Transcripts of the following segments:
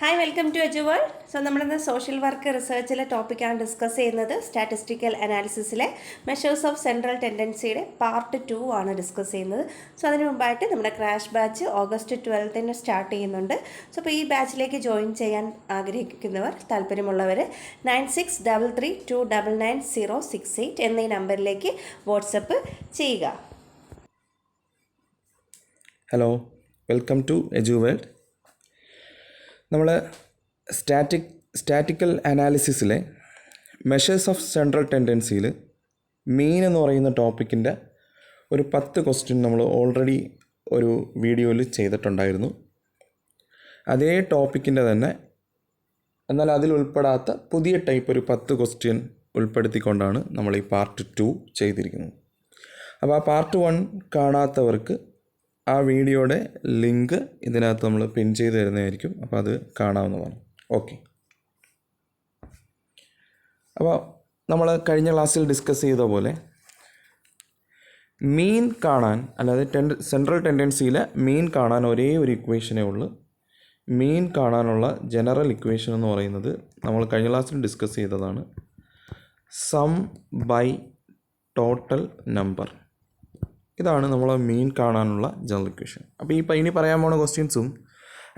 Hi welcome to Eduworld. So നമ്മളിന്ന് social work റിസർച്ചിലെ ടോപ്പിക്കാണ് ഡിസ്കസ് ചെയ്യുന്നത്. സ്റ്റാറ്റിസ്റ്റിക്കൽ അനാലിസിസിലെ മെഷേഴ്സ് ഓഫ് സെൻട്രൽ ടെൻഡൻസിയുടെ പാർട്ട് 2 ആണ് ഡിസ്കസ് ചെയ്യുന്നത്. സോ അതിന് മുമ്പായിട്ട് നമ്മുടെ ക്രാഷ് ബാച്ച് ഓഗസ്റ്റ് 12 സ്റ്റാർട്ട് ചെയ്യുന്നുണ്ട്. സോ അപ്പോൾ ഈ ബാച്ചിലേക്ക് ജോയിൻ ചെയ്യാൻ ആഗ്രഹിക്കുന്നവർ, താല്പര്യമുള്ളവർ 9633299068 എന്നീ നമ്പറിലേക്ക് വാട്സപ്പ് ചെയ്യുക. Hello, welcome to Eduworld. നമ്മൾ സ്റ്റാറ്റിക്കൽ അനാലിസിസിലെ മെഷേഴ്സ് ഓഫ് സെൻട്രൽ ടെൻഡൻസിയിൽ മീൻ എന്ന് പറയുന്ന ടോപ്പിക്കിൻ്റെ ഒരു 10 ക്വസ്റ്റ്യൻ നമ്മൾ ഓൾറെഡി ഒരു വീഡിയോയിൽ ചെയ്തിട്ടുണ്ടായിരുന്നു. അതേ ടോപ്പിക്കിൻ്റെ തന്നെ എന്നാൽ അതിൽ ഉൾപ്പെടാത്ത പുതിയ ടൈപ്പ് ഒരു 10 ക്വസ്റ്റ്യൻ ഉൾപ്പെടുത്തിക്കൊണ്ടാണ് നമ്മൾ ഈ പാർട്ട് 2 ചെയ്തിരിക്കുന്നത്. അപ്പോൾ ആ പാർട്ട് 1 കാണാത്തവർക്ക് ആ വീഡിയോയുടെ ലിങ്ക് ഇതിനകത്ത് നമ്മൾ പിൻ ചെയ്ത് തരുന്നതായിരിക്കും. അപ്പോൾ അത് കാണാവുന്നതാണ്. ഓക്കെ, അപ്പോൾ നമ്മൾ കഴിഞ്ഞ ക്ലാസ്സിൽ ഡിസ്കസ് ചെയ്ത പോലെ മീൻ കാണാൻ, അല്ലാതെ സെൻട്രൽ ടെൻഡൻസിയിലെ മീൻ കാണാൻ ഒരേ ഒരു ഇക്വേഷനേ ഉള്ളൂ. മീൻ കാണാനുള്ള ജനറൽ ഇക്വേഷൻ എന്ന് പറയുന്നത് നമ്മൾ കഴിഞ്ഞ ക്ലാസ്സിൽ ഡിസ്കസ് ചെയ്തതാണ്. Sum by total number. ഇതാണ് നമ്മൾ മീൻ കാണാനുള്ള ജനറൽ ഇക്വേഷൻ. അപ്പോൾ ഇനി പറയാൻ പോണ ക്വസ്റ്റ്യൻസും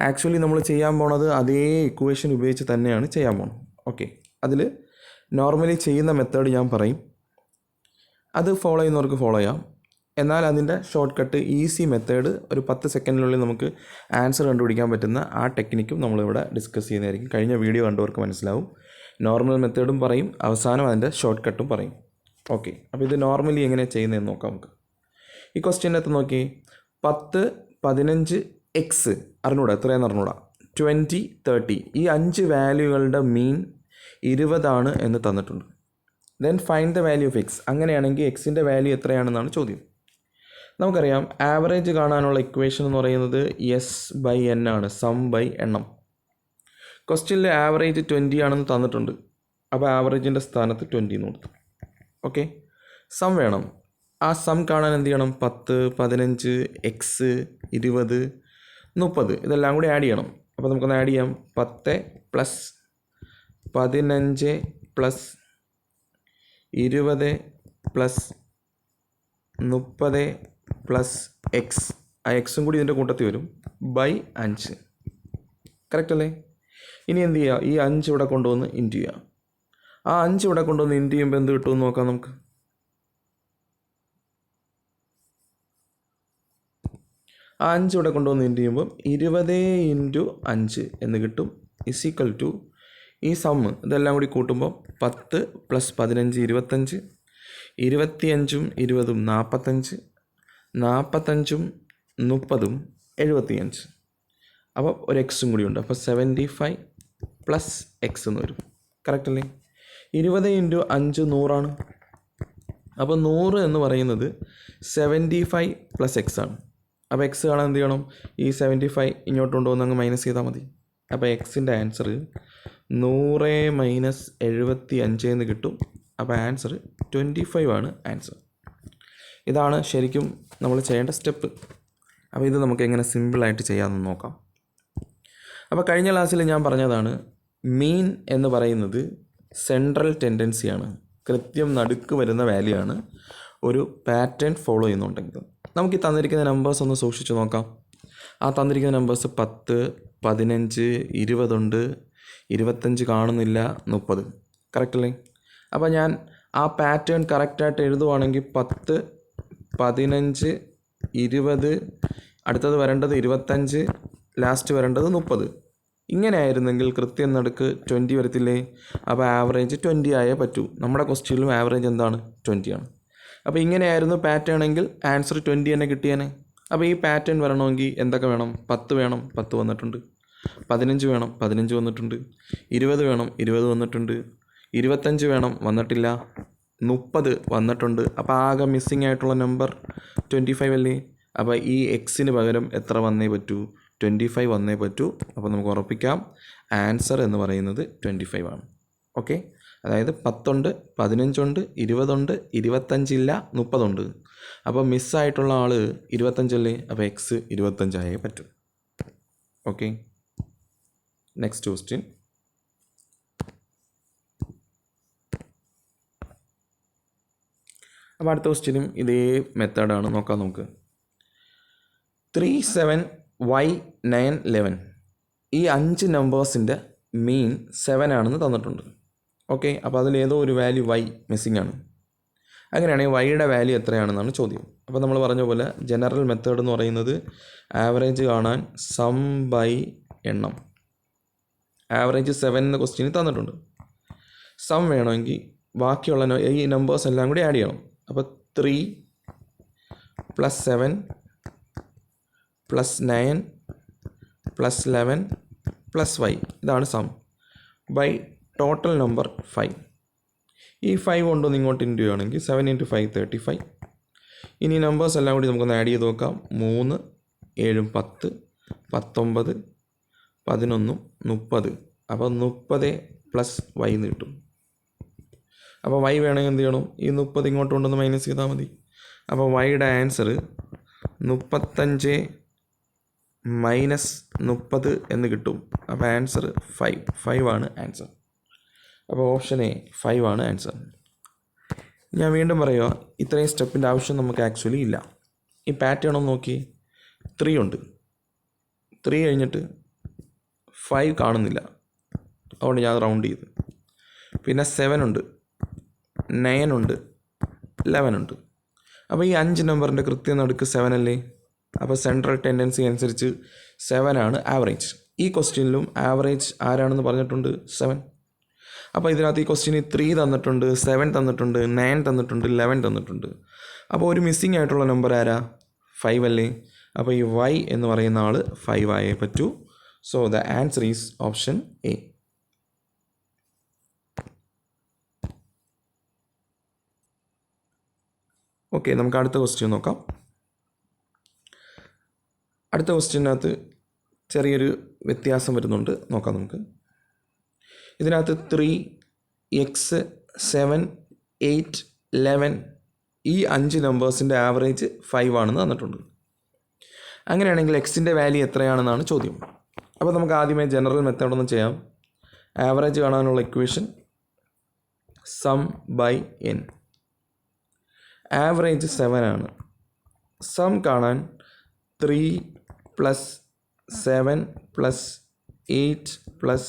ആക്ച്വലി നമ്മൾ ചെയ്യാൻ പോണത് അതേ ഇക്വേഷൻ ഉപയോഗിച്ച് തന്നെയാണ് ചെയ്യാൻ പോണത്. ഓക്കെ, അതിൽ നോർമലി ചെയ്യുന്ന മെത്തേഡ് ഞാൻ പറയും, അത് ഫോളോ ചെയ്യുന്നവർക്ക് ഫോളോ ചെയ്യാം. എന്നാൽ അതിൻ്റെ ഷോർട്ട് കട്ട് ഈസി മെത്തേഡ് ഒരു 10 സെക്കൻഡിനുള്ളിൽ നമുക്ക് ആൻസർ കണ്ടുപിടിക്കാൻ പറ്റുന്ന ആ ടെക്നിക്കും നമ്മളിവിടെ ഡിസ്കസ് ചെയ്യുന്നതായിരിക്കും. കഴിഞ്ഞ വീഡിയോ കണ്ടവർക്ക് മനസ്സിലാവും. നോർമൽ മെത്തേഡും പറയും, അവസാനം അതിൻ്റെ ഷോർട്ട് കട്ടും പറയും. ഓക്കെ, അപ്പോൾ ഇത് നോർമലി എങ്ങനെ ചെയ്യുന്നതെന്ന് നോക്കാം നമുക്ക്. ഈ ക്വസ്റ്റ്യനകത്ത് നോക്കി 10, 15, എക്സ് അറിഞ്ഞൂടാ, എത്രയാണെന്ന് അറിഞ്ഞൂടാ, 20, 30 ഈ 5 വാല്യൂകളുടെ മീൻ 20 എന്ന് തന്നിട്ടുണ്ട്. Then find the value of X. അങ്ങനെയാണെങ്കിൽ എക്സിൻ്റെ വാല്യൂ എത്രയാണെന്നാണ് ചോദ്യം. നമുക്കറിയാം ആവറേജ് കാണാനുള്ള ഇക്വേഷൻ എന്ന് പറയുന്നത് എസ് ബൈ എൻ ആണ്, സം ബൈ എണ്ണം. ക്വസ്റ്റ്യനിൽ ആവറേജ് 20 ആണെന്ന് തന്നിട്ടുണ്ട്. അപ്പോൾ ആവറേജിൻ്റെ സ്ഥാനത്ത് 20 എന്ന് കൊടുത്തു. ഓക്കെ, സം വേണം. ആ സം കാണാൻ എന്ത് ചെയ്യണം? 10, 15, എക്സ്, 20, 30 ഇതെല്ലാം കൂടി ആഡ് ചെയ്യണം. അപ്പോൾ നമുക്കൊന്ന് ആഡ് ചെയ്യാം. 10 plus 15 plus 20 plus 30 plus X. ആ എക്സും കൂടി ഇതിൻ്റെ കൂട്ടത്തിൽ വരും, ബൈ 5. കറക്റ്റ് അല്ലേ? ഇനി എന്ത് ചെയ്യുക? ഈ 5 ഇവിടെ കൊണ്ടുവന്ന് ഇൻറ്റു ചെയ്യുക. ആ 5 ഇവിടെ കൊണ്ടുവന്ന് ഇൻറ്റു ചെയ്യുമ്പോൾ എന്ത് കിട്ടുമെന്ന് നോക്കാം നമുക്ക്. ആ 5 ഇവിടെ കൊണ്ടുവന്ന് ഇൻറ്റു ചെയ്യുമ്പോൾ 20 ഇൻറ്റു 5 എന്ന് കിട്ടും. ഇസിക്കൽ ടു ഈ സമ്മ് ഇതെല്ലാം കൂടി കൂട്ടുമ്പോൾ 10 പ്ലസ് 15 25, 25ഉം 20ഉം 45, 45ഉം 30ഉം 75. അപ്പോൾ ഒരു എക്സും കൂടി ഉണ്ട്. അപ്പോൾ 75 പ്ലസ് എക്സ് എന്ന് വരും. കറക്റ്റ് അല്ലേ? 20 ഇൻറ്റു 5 100 അപ്പോൾ 100 എന്ന് പറയുന്നത് 75 പ്ലസ് എക്സ് ആണ്. അപ്പോൾ എക്സ് കാണാൻ എന്ത് ചെയ്യണം? ഈ 75 ഇങ്ങോട്ട് കൊണ്ടുവന്ന് അങ്ങ് മൈനസ് ചെയ്താൽ മതി. അപ്പോൾ എക്സിൻ്റെ ആൻസർ 100 മൈനസ് 75 എന്ന് കിട്ടും. അപ്പോൾ ആൻസർ 25 ആണ് ആൻസർ. ഇതാണ് ശരിക്കും നമ്മൾ ചെയ്യേണ്ട സ്റ്റെപ്പ്. അപ്പോൾ ഇത് നമുക്ക് എങ്ങനെ സിമ്പിളായിട്ട് ചെയ്യാമെന്ന് നോക്കാം. അപ്പോൾ കഴിഞ്ഞ ക്ലാസ്സിൽ ഞാൻ പറഞ്ഞതാണ്, മീൻ എന്ന് പറയുന്നത് സെൻട്രൽ ടെൻഡൻസിയാണ്. കൃത്യം നടുക്ക് വരുന്ന വാല്യൂ ആണ് ഒരു പാറ്റേൺ ഫോളോ ചെയ്യുന്നുണ്ടെങ്കിൽ. നമുക്ക് ഈ തന്നിരിക്കുന്ന നമ്പേഴ്സ് ഒന്ന് സൂക്ഷിച്ച് നോക്കാം. ആ തന്നിരിക്കുന്ന നമ്പേഴ്സ് 10, 15, 20 ഉണ്ട്, 25 കാണുന്നില്ല, 30. കറക്റ്റ് അല്ലേ? അപ്പോൾ ഞാൻ ആ പാറ്റേൺ കറക്റ്റായിട്ട് എഴുതുവാണെങ്കിൽ 10, 15, 20, അടുത്തത് വരേണ്ടത് 25, ലാസ്റ്റ് വരേണ്ടത് 30. ഇങ്ങനെ ആയിരുന്നെങ്കിൽ കൃത്യം നടുക്ക് 20 വരത്തില്ലേ? അപ്പോൾ ആവറേജ് 20 ആയേ പറ്റൂ. നമ്മുടെ ക്വസ്റ്റ്യനിലും ആവറേജ് എന്താണ്? 20 ആണ്. അപ്പോൾ ഇങ്ങനെയായിരുന്നു പാറ്റേൺ എങ്കിൽ ആൻസർ 20 തന്നെ കിട്ടിയേനെ. അപ്പോൾ ഈ പാറ്റേൺ വരണമെങ്കിൽ എന്തൊക്കെ വേണം? 10 വേണം, 10 വന്നിട്ടുണ്ട്. 15 വേണം, 15 വന്നിട്ടുണ്ട്. 20 വേണം, 20 വന്നിട്ടുണ്ട്. 25 വേണം, വന്നിട്ടില്ല. 30 വന്നിട്ടുണ്ട്. അപ്പോൾ ആകെ മിസ്സിങ് ആയിട്ടുള്ള നമ്പർ 25 അല്ലേ? അപ്പോൾ ഈ എക്സിന് പകരം എത്ര വന്നേ പറ്റൂ? 25 വന്നേ പറ്റൂ. അപ്പോൾ നമുക്ക് ഉറപ്പിക്കാം ആൻസർ എന്ന് പറയുന്നത് 25 ആണ്. ഓക്കെ, അതായത് 10 ഉണ്ട്, 15 ഉണ്ട്, 20 ഉണ്ട്, 25 ഇല്ല, 30 ഉണ്ട്. അപ്പോൾ മിസ്സായിട്ടുള്ള ആൾ 25 അല്ലേ? അപ്പോൾ എക്സ് 25 ആയേ പറ്റും. Okay, next question. അപ്പോൾ അടുത്ത ക്വസ്റ്റ്യനും ഇതേ മെത്തേഡാണ്, നോക്കാം നമുക്ക്. 3, 7, y, 9, 11 ഈ 5 നമ്പേഴ്സിൻ്റെ മീൻ 7 ആണെന്ന് തന്നിട്ടുണ്ട്. ഓക്കെ, അപ്പോൾ അതിലേതോ ഒരു വാല്യൂ y മിസ്സിംഗ് ആണ്. അങ്ങനെയാണെങ്കിൽ വൈയുടെ വാല്യൂ എത്രയാണെന്നാണ് ചോദ്യം. അപ്പോൾ നമ്മൾ പറഞ്ഞ പോലെ ജനറൽ മെത്തേഡ് എന്ന് പറയുന്നത് ആവറേജ് കാണാൻ സം ബൈ എണ്ണം. ആവറേജ് 7 എന്ന ക്വസ്റ്റ്യന് തന്നിട്ടുണ്ട്. സം വേണമെങ്കിൽ ബാക്കിയുള്ള ഈ നമ്പേഴ്സ് എല്ലാം കൂടി ആഡ് ചെയ്യണം. അപ്പോൾ 3 + 7 + 9 + 11 + y ഇതാണ് സം ബൈ ടോട്ടൽ നമ്പർ 5. ഈ 5 കൊണ്ടൊന്ന് ഇങ്ങോട്ട് ഇൻറ്റു ചെയ്യുകയാണെങ്കിൽ 7 × 5 35. ഇനി നമ്പേഴ്സ് എല്ലാം കൂടി നമുക്കൊന്ന് ആഡ് ചെയ്ത് നോക്കാം. 3, 7, 10, 19, 11, 30. അപ്പോൾ 30 + y എന്ന് കിട്ടും. അപ്പോൾ y വേണമെങ്കിൽ എന്ത് ചെയ്യണം, ഈ 30 ഇങ്ങോട്ട് കൊണ്ടൊന്ന് മൈനസ് ചെയ്താൽ മതി. അപ്പോൾ വൈയുടെ ആൻസർ 35 - 30 എന്ന് കിട്ടും. അപ്പോൾ ആൻസർ 5 ആണ് ആൻസർ. അപ്പോൾ ഓപ്ഷൻ എ 5 ആണ് ആൻസർ. ഞാൻ വീണ്ടും പറയുക, ഇത്രയും സ്റ്റെപ്പിൻ്റെ ആവശ്യം നമുക്ക് ആക്ച്വലി ഇല്ല. ഈ പാറ്റേൺ ഒന്ന് നോക്കി. 3 ഉണ്ട്, 3 കഴിഞ്ഞിട്ട് 5 കാണുന്നില്ല, അതുകൊണ്ട് ഞാൻ റൗണ്ട് ചെയ്ത്. പിന്നെ 7 ഉണ്ട്, 9 ഉണ്ട്, 11 ഉണ്ട്. അപ്പോൾ ഈ 5 നമ്പറിൻ്റെ കൃത്യം നടുക്ക് 7 അല്ലേ? അപ്പോൾ സെൻട്രൽ ടെൻഡൻസി അനുസരിച്ച് 7 ആണ് ആവറേജ്. ഈ ക്വസ്റ്റ്യനിലും ആവറേജ് ആരാണെന്ന് പറഞ്ഞിട്ടുണ്ട്? 7. അപ്പോൾ ഇതിനകത്ത് ഈ ക്വസ്റ്റ്യന് 3 തന്നിട്ടുണ്ട്, 7 തന്നിട്ടുണ്ട്, 9 തന്നിട്ടുണ്ട്, 11 തന്നിട്ടുണ്ട്. അപ്പോൾ ഒരു മിസ്സിംഗ് ആയിട്ടുള്ള നമ്പർ ആരാ? 5 അല്ലേ? അപ്പോൾ ഈ y എന്ന് പറയുന്ന ആൾ 5 ആയേ പറ്റൂ. So the answer is option A. Okay, നമുക്ക് അടുത്ത ക്വസ്റ്റ്യൻ നോക്കാം. അടുത്ത ക്വസ്റ്റ്യനകത്ത് ചെറിയൊരു വ്യത്യാസം വരുന്നുണ്ട്, നോക്കാം നമുക്ക്. ഇതിനകത്ത് 3, x, 7, 8, 11 ഈ 5 നമ്പേഴ്സിൻ്റെ ആവറേജ് 5 ആണെന്ന് തന്നിട്ടുണ്ട്. അങ്ങനെയാണെങ്കിൽ എക്സിൻ്റെ വാല്യൂ എത്രയാണെന്നാണ് ചോദ്യം. അപ്പോൾ നമുക്ക് ആദ്യമേ ജനറൽ മെത്തേഡൊന്ന് ചെയ്യാം. ആവറേജ് കാണാനുള്ള equation sum by n. Average 7 ആണ്. സം കാണാൻ 3 + 7 + 8 +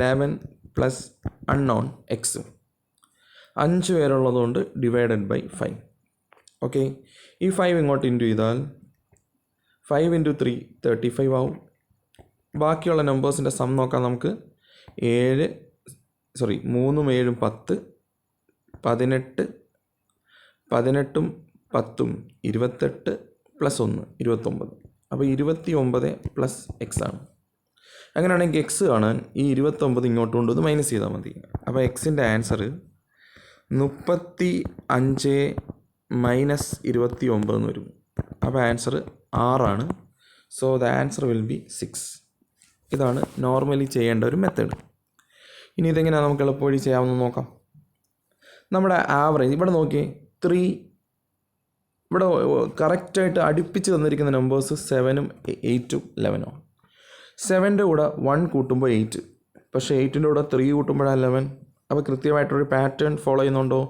11 + അൺനോൺ എക്സ് 5 പേരുള്ളതുകൊണ്ട് ഡിവൈഡഡ് ബൈ 5. ഓക്കെ, ഈ 5 ഇങ്ങോട്ട് ഇൻറ്റു ചെയ്താൽ 5 × 3 35 ആവും. ബാക്കിയുള്ള നമ്പേഴ്സിൻ്റെ സം നോക്കാം നമുക്ക്. 3 ഉം 7 ഉം 10, 18, 18ഉം 10ഉം 28 + 1 29. അപ്പോൾ 29 + x ആണ്. അങ്ങനെയാണെങ്കിൽ എക്സ് കാണാൻ ഈ 29 ഇങ്ങോട്ട് കൊണ്ടുവന്ന് മൈനസ് ചെയ്താൽ മതി. അപ്പോൾ എക്സിൻ്റെ ആൻസർ 35 - 29 എന്ന് വരും. അപ്പോൾ ആൻസർ 6 ആണ്. So the answer will be 6. ഇതാണ് നോർമലി ചെയ്യേണ്ട ഒരു മെത്തേഡ്. ഇനി ഇതെങ്ങനെയാണ് നമുക്ക് എളുപ്പവഴി ചെയ്യാമെന്ന് നോക്കാം. നമ്മുടെ ആവറേജ് ഇവിടെ നോക്കിയേ, 3 ഇവിടെ കറക്റ്റായിട്ട് അടുപ്പിച്ച് തന്നിരിക്കുന്ന നമ്പേഴ്സ് 7ഉം 8ഉം 11ഉം. 7ൻ്റെ കൂടെ 1 കൂട്ടുമ്പോൾ 8, പക്ഷേ 8ൻ്റെ കൂടെ 3 കൂട്ടുമ്പോഴാണ് 11. അപ്പോൾ കൃത്യമായിട്ടൊരു പാറ്റേൺ ഫോളോ ചെയ്യുന്നുണ്ടോ?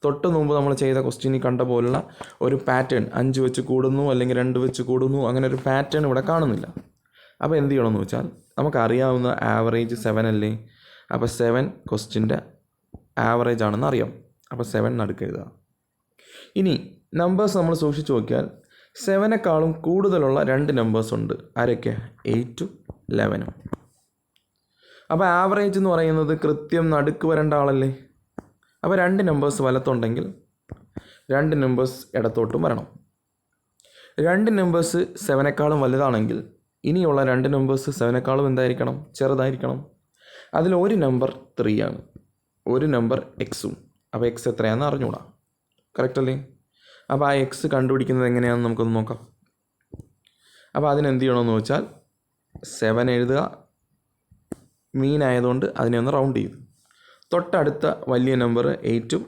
തൊട്ട് മുമ്പ് നമ്മൾ ചെയ്ത ക്വസ്റ്റ്യനിൽ കണ്ട പോലുള്ള ഒരു പാറ്റേൺ 5 വെച്ച് കൂടുന്നു അല്ലെങ്കിൽ 2 വെച്ച് കൂടുന്നു, അങ്ങനെ ഒരു പാറ്റേൺ ഇവിടെ കാണുന്നില്ല. അപ്പോൾ എന്ത് ചെയ്യണമെന്ന് വെച്ചാൽ, നമുക്കറിയാവുന്ന ആവറേജ് 7 അല്ലേ? അപ്പോൾ 7 ക്വസ്റ്റ്യൻ്റെ ആവറേജ് ആണെന്ന് അറിയാം. അപ്പോൾ 7 നടുക്ക് എഴുതുക. ഇനി നമ്പേഴ്സ് നമ്മൾ സൂക്ഷിച്ച് നോക്കിയാൽ 7നെക്കാളും കൂടുതലുള്ള 2 നമ്പേഴ്സ് ഉണ്ട്. ആരൊക്കെ? 8ഉം 11ഉം. അപ്പോൾ ആവറേജ് എന്ന് പറയുന്നത് കൃത്യം നടുക്ക് വരേണ്ട ആളല്ലേ? അപ്പോൾ 2 നമ്പേഴ്സ് വലത്തുണ്ടെങ്കിൽ 2 നമ്പേഴ്സ് ഇടത്തോട്ടും വരണം. 2 നമ്പേഴ്സ് 7നെക്കാളും വലുതാണെങ്കിൽ ഇനിയുള്ള 2 നമ്പേഴ്സ് 7നെക്കാളും എന്തായിരിക്കണം? ചെറുതായിരിക്കണം. അതിൽ ഒരു നമ്പർ 3 ആണ്, ഒരു നമ്പർ എക്സും. അപ്പോൾ എക്സ് എത്രയാണെന്ന് അറിഞ്ഞൂടാ. കറക്റ്റ് അല്ലേ? അപ്പോൾ ആ എക്സ് കണ്ടുപിടിക്കുന്നത് എങ്ങനെയാണെന്ന് നമുക്കൊന്ന് നോക്കാം. അപ്പോൾ അതിനെന്ത് ചെയ്യണമെന്ന് വെച്ചാൽ 7 എഴുതുക, മീൻ ആയതുകൊണ്ട് അതിനെ ഒന്ന് റൗണ്ട് ചെയ്തു. തൊട്ടടുത്ത വലിയ നമ്പർ 8ഉം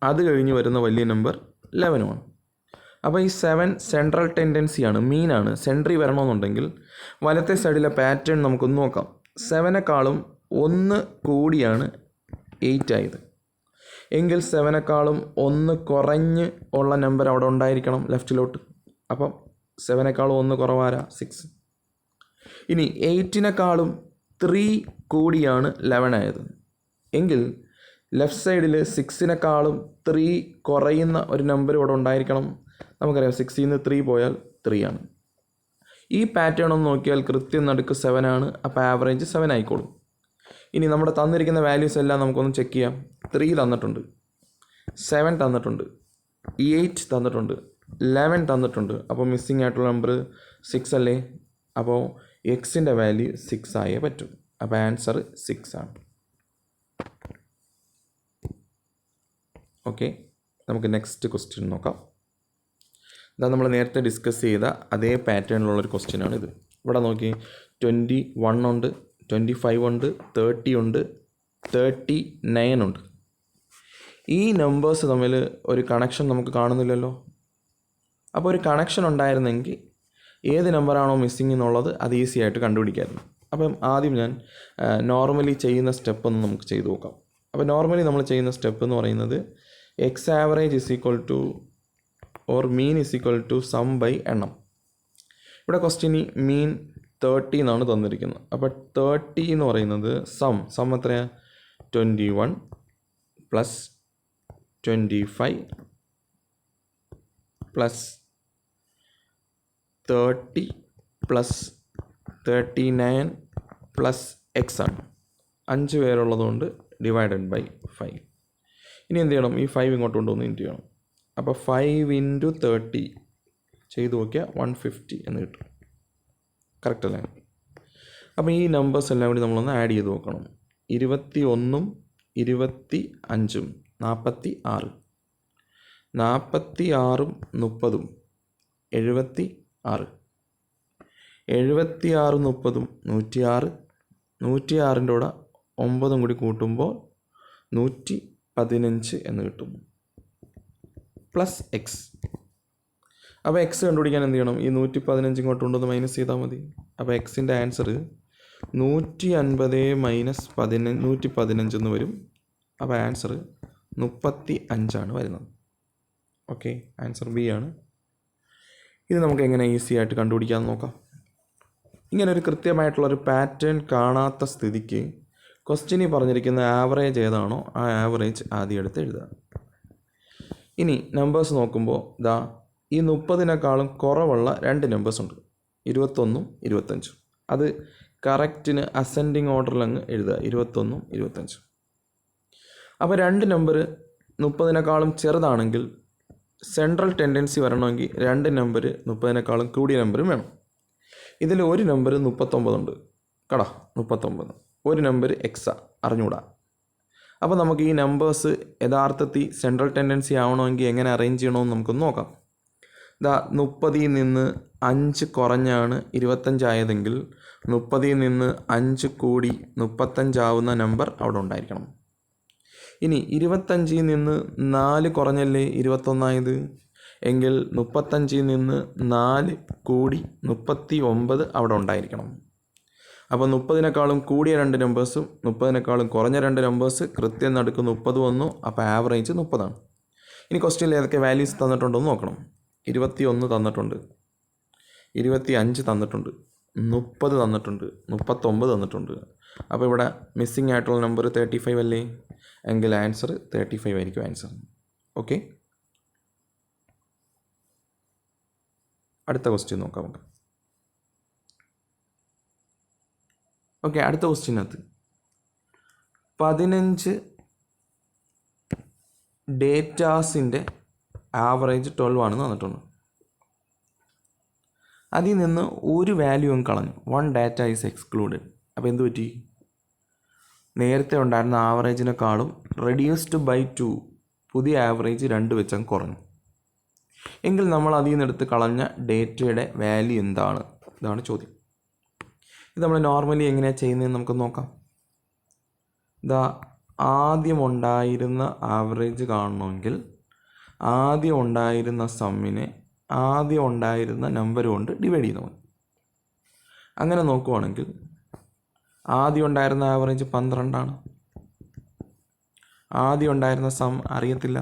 അത് കഴിഞ്ഞ് വരുന്ന വലിയ നമ്പർ 11ഉമാണ്. അപ്പോൾ ഈ 7 സെൻട്രൽ ടെൻഡൻസിയാണ്, മീനാണ്. സെൻട്രി വരണമെന്നുണ്ടെങ്കിൽ വലത്തെ സൈഡിലെ പാറ്റേൺ നമുക്കൊന്ന് നോക്കാം. 7നെക്കാളും 1 കൂടിയാണ് 8 ആയത് എങ്കിൽ 7നെക്കാളും 1 കുറഞ്ഞ് ഉള്ള നമ്പർ അവിടെ ഉണ്ടായിരിക്കണം ലെഫ്റ്റിലോട്ട്. അപ്പം 7നെക്കാളും 1 കുറവാരാ? 6. ഇനി 8നെക്കാളും 3 കൂടിയാണ് 11 ആയത് എങ്കിൽ ലെഫ്റ്റ് സൈഡിൽ 6നെക്കാളും 3 കുറയുന്ന ഒരു നമ്പർ ഇവിടെ ഉണ്ടായിരിക്കണം. നമുക്കറിയാം 6ൽ നിന്ന് 3 പോയാൽ 3 ആണ്. ഈ പാറ്റേൺ ഒന്ന് നോക്കിയാൽ കൃത്യം നടുക്ക് 7 ആണ്. അപ്പോൾ ആവറേജ് 7 ആയിക്കോളും. ഇനി നമ്മുടെ തന്നിരിക്കുന്ന വാല്യൂസ് എല്ലാം നമുക്കൊന്ന് ചെക്ക് ചെയ്യാം. 3 തന്നിട്ടുണ്ട്, 7 തന്നിട്ടുണ്ട്, 8 തന്നിട്ടുണ്ട്, 11 തന്നിട്ടുണ്ട്. അപ്പോൾ മിസ്സിംഗ് ആയിട്ടുള്ള നമ്പർ 6 അല്ലേ? അപ്പോൾ എക്സിൻ്റെ വാല്യൂ 6 ആയേ പറ്റും. അപ്പോൾ ആൻസർ 6 ആണ്. ഓക്കെ, നമുക്ക് നെക്സ്റ്റ് ക്വസ്റ്റ്യൻ നോക്കാം. ഇതാ നമ്മൾ നേരത്തെ ഡിസ്കസ് ചെയ്ത അതേ പാറ്റേണിലുള്ളൊരു ക്വസ്റ്റ്യനാണ് ഇത്. ഇവിടെ നോക്കി 21 ഉണ്ട്, 25 ഉണ്ട്, 30 ഉണ്ട്, 39 ഉണ്ട്. ഈ നമ്പേഴ്സ് തമ്മിൽ ഒരു കണക്ഷൻ നമുക്ക് കാണുന്നില്ലല്ലോ. അപ്പോൾ ഒരു കണക്ഷൻ ഉണ്ടായിരുന്നെങ്കിൽ ഏത് നമ്പറാണോ മിസ്സിങ് എന്നുള്ളത് അത് ഈസി ആയിട്ട് കണ്ടുപിടിക്കാമായിരുന്നു. അപ്പം ആദ്യം ഞാൻ നോർമലി ചെയ്യുന്ന സ്റ്റെപ്പ് ഒന്ന് നമുക്ക് ചെയ്തു നോക്കാം. അപ്പോൾ നോർമലി നമ്മൾ ചെയ്യുന്ന സ്റ്റെപ്പ് എന്ന് പറയുന്നത് X average is equal to or mean is equal to sum by എണ്ണം. ഇവിടെ ക്വസ്റ്റ്യൻ മീൻ 30 എന്നാണ് തന്നിരിക്കുന്നത്. അപ്പോൾ 30 എന്ന് പറയുന്നത് സം എത്രയാണ്? 21 plus 25 plus 30 plus 39 plus X ആണ്. 5 പേരുള്ളതുകൊണ്ട് ഡിവൈഡഡ് ബൈ 5. ഇനി എന്ത് ചെയ്യണം? ഈ 5 ഇങ്ങോട്ട് കൊണ്ടുവന്ന് ഇൻറ്റു ചെയ്യണം. അപ്പോൾ 5 × 30 ചെയ്ത് നോക്കിയാൽ 150 എന്ന് കിട്ടും. കറക്റ്റ് അല്ലേ? അപ്പോൾ ഈ നമ്പേഴ്സ് എല്ലാം കൂടി നമ്മളൊന്ന് ആഡ് ചെയ്ത് നോക്കണം. 21ഉം 25ഉം 46, 46ഉം 30ഉം 76, 76ഉം 30ഉം 106, 106ൻ്റെ കൂടെ 9ഉം കൂടി കൂട്ടുമ്പോൾ 115 എന്ന് കിട്ടും. Plus X. അപ്പോൾ എക്സ് കണ്ടുപിടിക്കാൻ എന്ത് ചെയ്യണം? ഈ 115 ഇങ്ങോട്ട് കൊണ്ടുവന്ന് മൈനസ് ചെയ്താൽ മതി. അപ്പോൾ എക്സിൻ്റെ ആൻസർ 150 മൈനസ് 115 എന്ന് വരും. അപ്പോൾ ആൻസർ 35 വരുന്നത്. ഓക്കെ, ആൻസർ ബി ആണ്. ഇത് നമുക്ക് എങ്ങനെ ഈസി ആയിട്ട് കണ്ടുപിടിക്കാമെന്ന് നോക്കാം. ഇങ്ങനെ ഒരു കൃത്യമായിട്ടുള്ളൊരു പാറ്റേൺ കാണാത്ത സ്ഥിതിക്ക് ക്വസ്റ്റ്യനിൽ പറഞ്ഞിരിക്കുന്ന ആവറേജ് ഏതാണോ ആ ആവറേജ് ആദ്യം എടുത്ത് എഴുതുക. ഇനി നമ്പേഴ്സ് നോക്കുമ്പോൾ ദാ ഈ 30നെക്കാളും കുറവുള്ള 2 നമ്പേഴ്സ് ഉണ്ട്, 21ഉം 25ഉം. അത് കറക്റ്റിന് അസെൻഡിങ് ഓർഡറിൽ അങ്ങ് എഴുതുക, 21ഉം 25ഉം. അപ്പോൾ 2 നമ്പർ 30നെക്കാളും ചെറുതാണെങ്കിൽ സെൻട്രൽ ടെൻഡൻസി വരണമെങ്കിൽ 2 നമ്പർ 30നെക്കാളും കൂടിയ നമ്പറും വേണം. ഇതിൽ ഒരു നമ്പർ 39 ഉണ്ട്, 39. ഒരു നമ്പർ എക്സാ അറിഞ്ഞുകൂടാ. അപ്പോൾ നമുക്ക് ഈ നമ്പേഴ്സ് യഥാർത്ഥത്തിൽ സെൻട്രൽ ടെൻഡൻസി ആവണമെങ്കിൽ എങ്ങനെ അറേഞ്ച് ചെയ്യണമെന്ന് നമുക്കൊന്ന് നോക്കാം. ഇതാ 30ൽ നിന്ന് 5 കുറഞ്ഞാണ് 25 ആയതെങ്കിൽ 30ൽ നിന്ന് 5 കൂടി 35 ആവുന്ന നമ്പർ അവിടെ ഉണ്ടായിരിക്കണം. ഇനി 25ൽ നിന്ന് 4 കുറഞ്ഞല്ലേ 21 ആയത് എങ്കിൽ 35ൽ നിന്ന് 4 കൂടി 39 അവിടെ ഉണ്ടായിരിക്കണം. അപ്പോൾ 30നെക്കാളും കൂടിയ 2 നമ്പേഴ്സും 30നെക്കാളും കുറഞ്ഞ 2 നമ്പേഴ്സ് കൃത്യം നടുക്ക് 30 വന്നു. അപ്പോൾ ആവറേജ് 30 ആണ്. ഇനി ക്വസ്റ്റ്യനിൽ ഏതൊക്കെ വാല്യൂസ് തന്നിട്ടുണ്ടോ എന്ന് നോക്കണം. 21 തന്നിട്ടുണ്ട്, 25 തന്നിട്ടുണ്ട്, 30 തന്നിട്ടുണ്ട്, 39 തന്നിട്ടുണ്ട്. അപ്പോൾ ഇവിടെ മിസ്സിംഗ് ആയിട്ടുള്ള നമ്പർ 35 അല്ലേ? എങ്കിൽ ആൻസർ 35 ആയിരിക്കും ആൻസർ. ഓക്കെ, അടുത്ത ക്വസ്റ്റ്യൻ നോക്കാം നമുക്ക്. ഓക്കെ, അടുത്ത ക്വസ്റ്റ്യനകത്ത് 15 ഡേറ്റാസിൻ്റെ ആവറേജ് 12 ആണെന്ന് തന്നിട്ടുണ്ട്. അതിൽ നിന്ന് ഒരു വാല്യൂ കളഞ്ഞു, 1 ഡാറ്റ ഈസ് എക്സ്ക്ലൂഡഡ്. അപ്പോൾ എന്ത് പറ്റി? നേരത്തെ ഉണ്ടായിരുന്ന ആവറേജിനെക്കാളും റെഡ്യൂസ്ഡ് ബൈ 2 പുതിയ ആവറേജ് 2 വെച്ചങ്ങ് കുറഞ്ഞു. എങ്കിൽ നമ്മൾ അതിൽ നിന്ന് എടുത്ത് കളഞ്ഞ ഡേറ്റയുടെ വാല്യൂ എന്താണ്? ഇതാണ് ചോദ്യം. ഇത് നമ്മൾ നോർമലി എങ്ങനെയാണ് ചെയ്യുന്നതെന്ന് നമുക്ക് നോക്കാം. ഇതാ ആദ്യം ഉണ്ടായിരുന്ന ആവറേജ് കാണണമെങ്കിൽ ആദ്യം ഉണ്ടായിരുന്ന സമ്മിനെ ആദ്യം ഉണ്ടായിരുന്ന നമ്പർ കൊണ്ട് ഡിവൈഡ് ചെയ്താൽ മതി. അങ്ങനെ നോക്കുവാണെങ്കിൽ ആദ്യം ഉണ്ടായിരുന്ന ആവറേജ് 12 ആദ്യം ഉണ്ടായിരുന്ന സം അറിയത്തില്ല,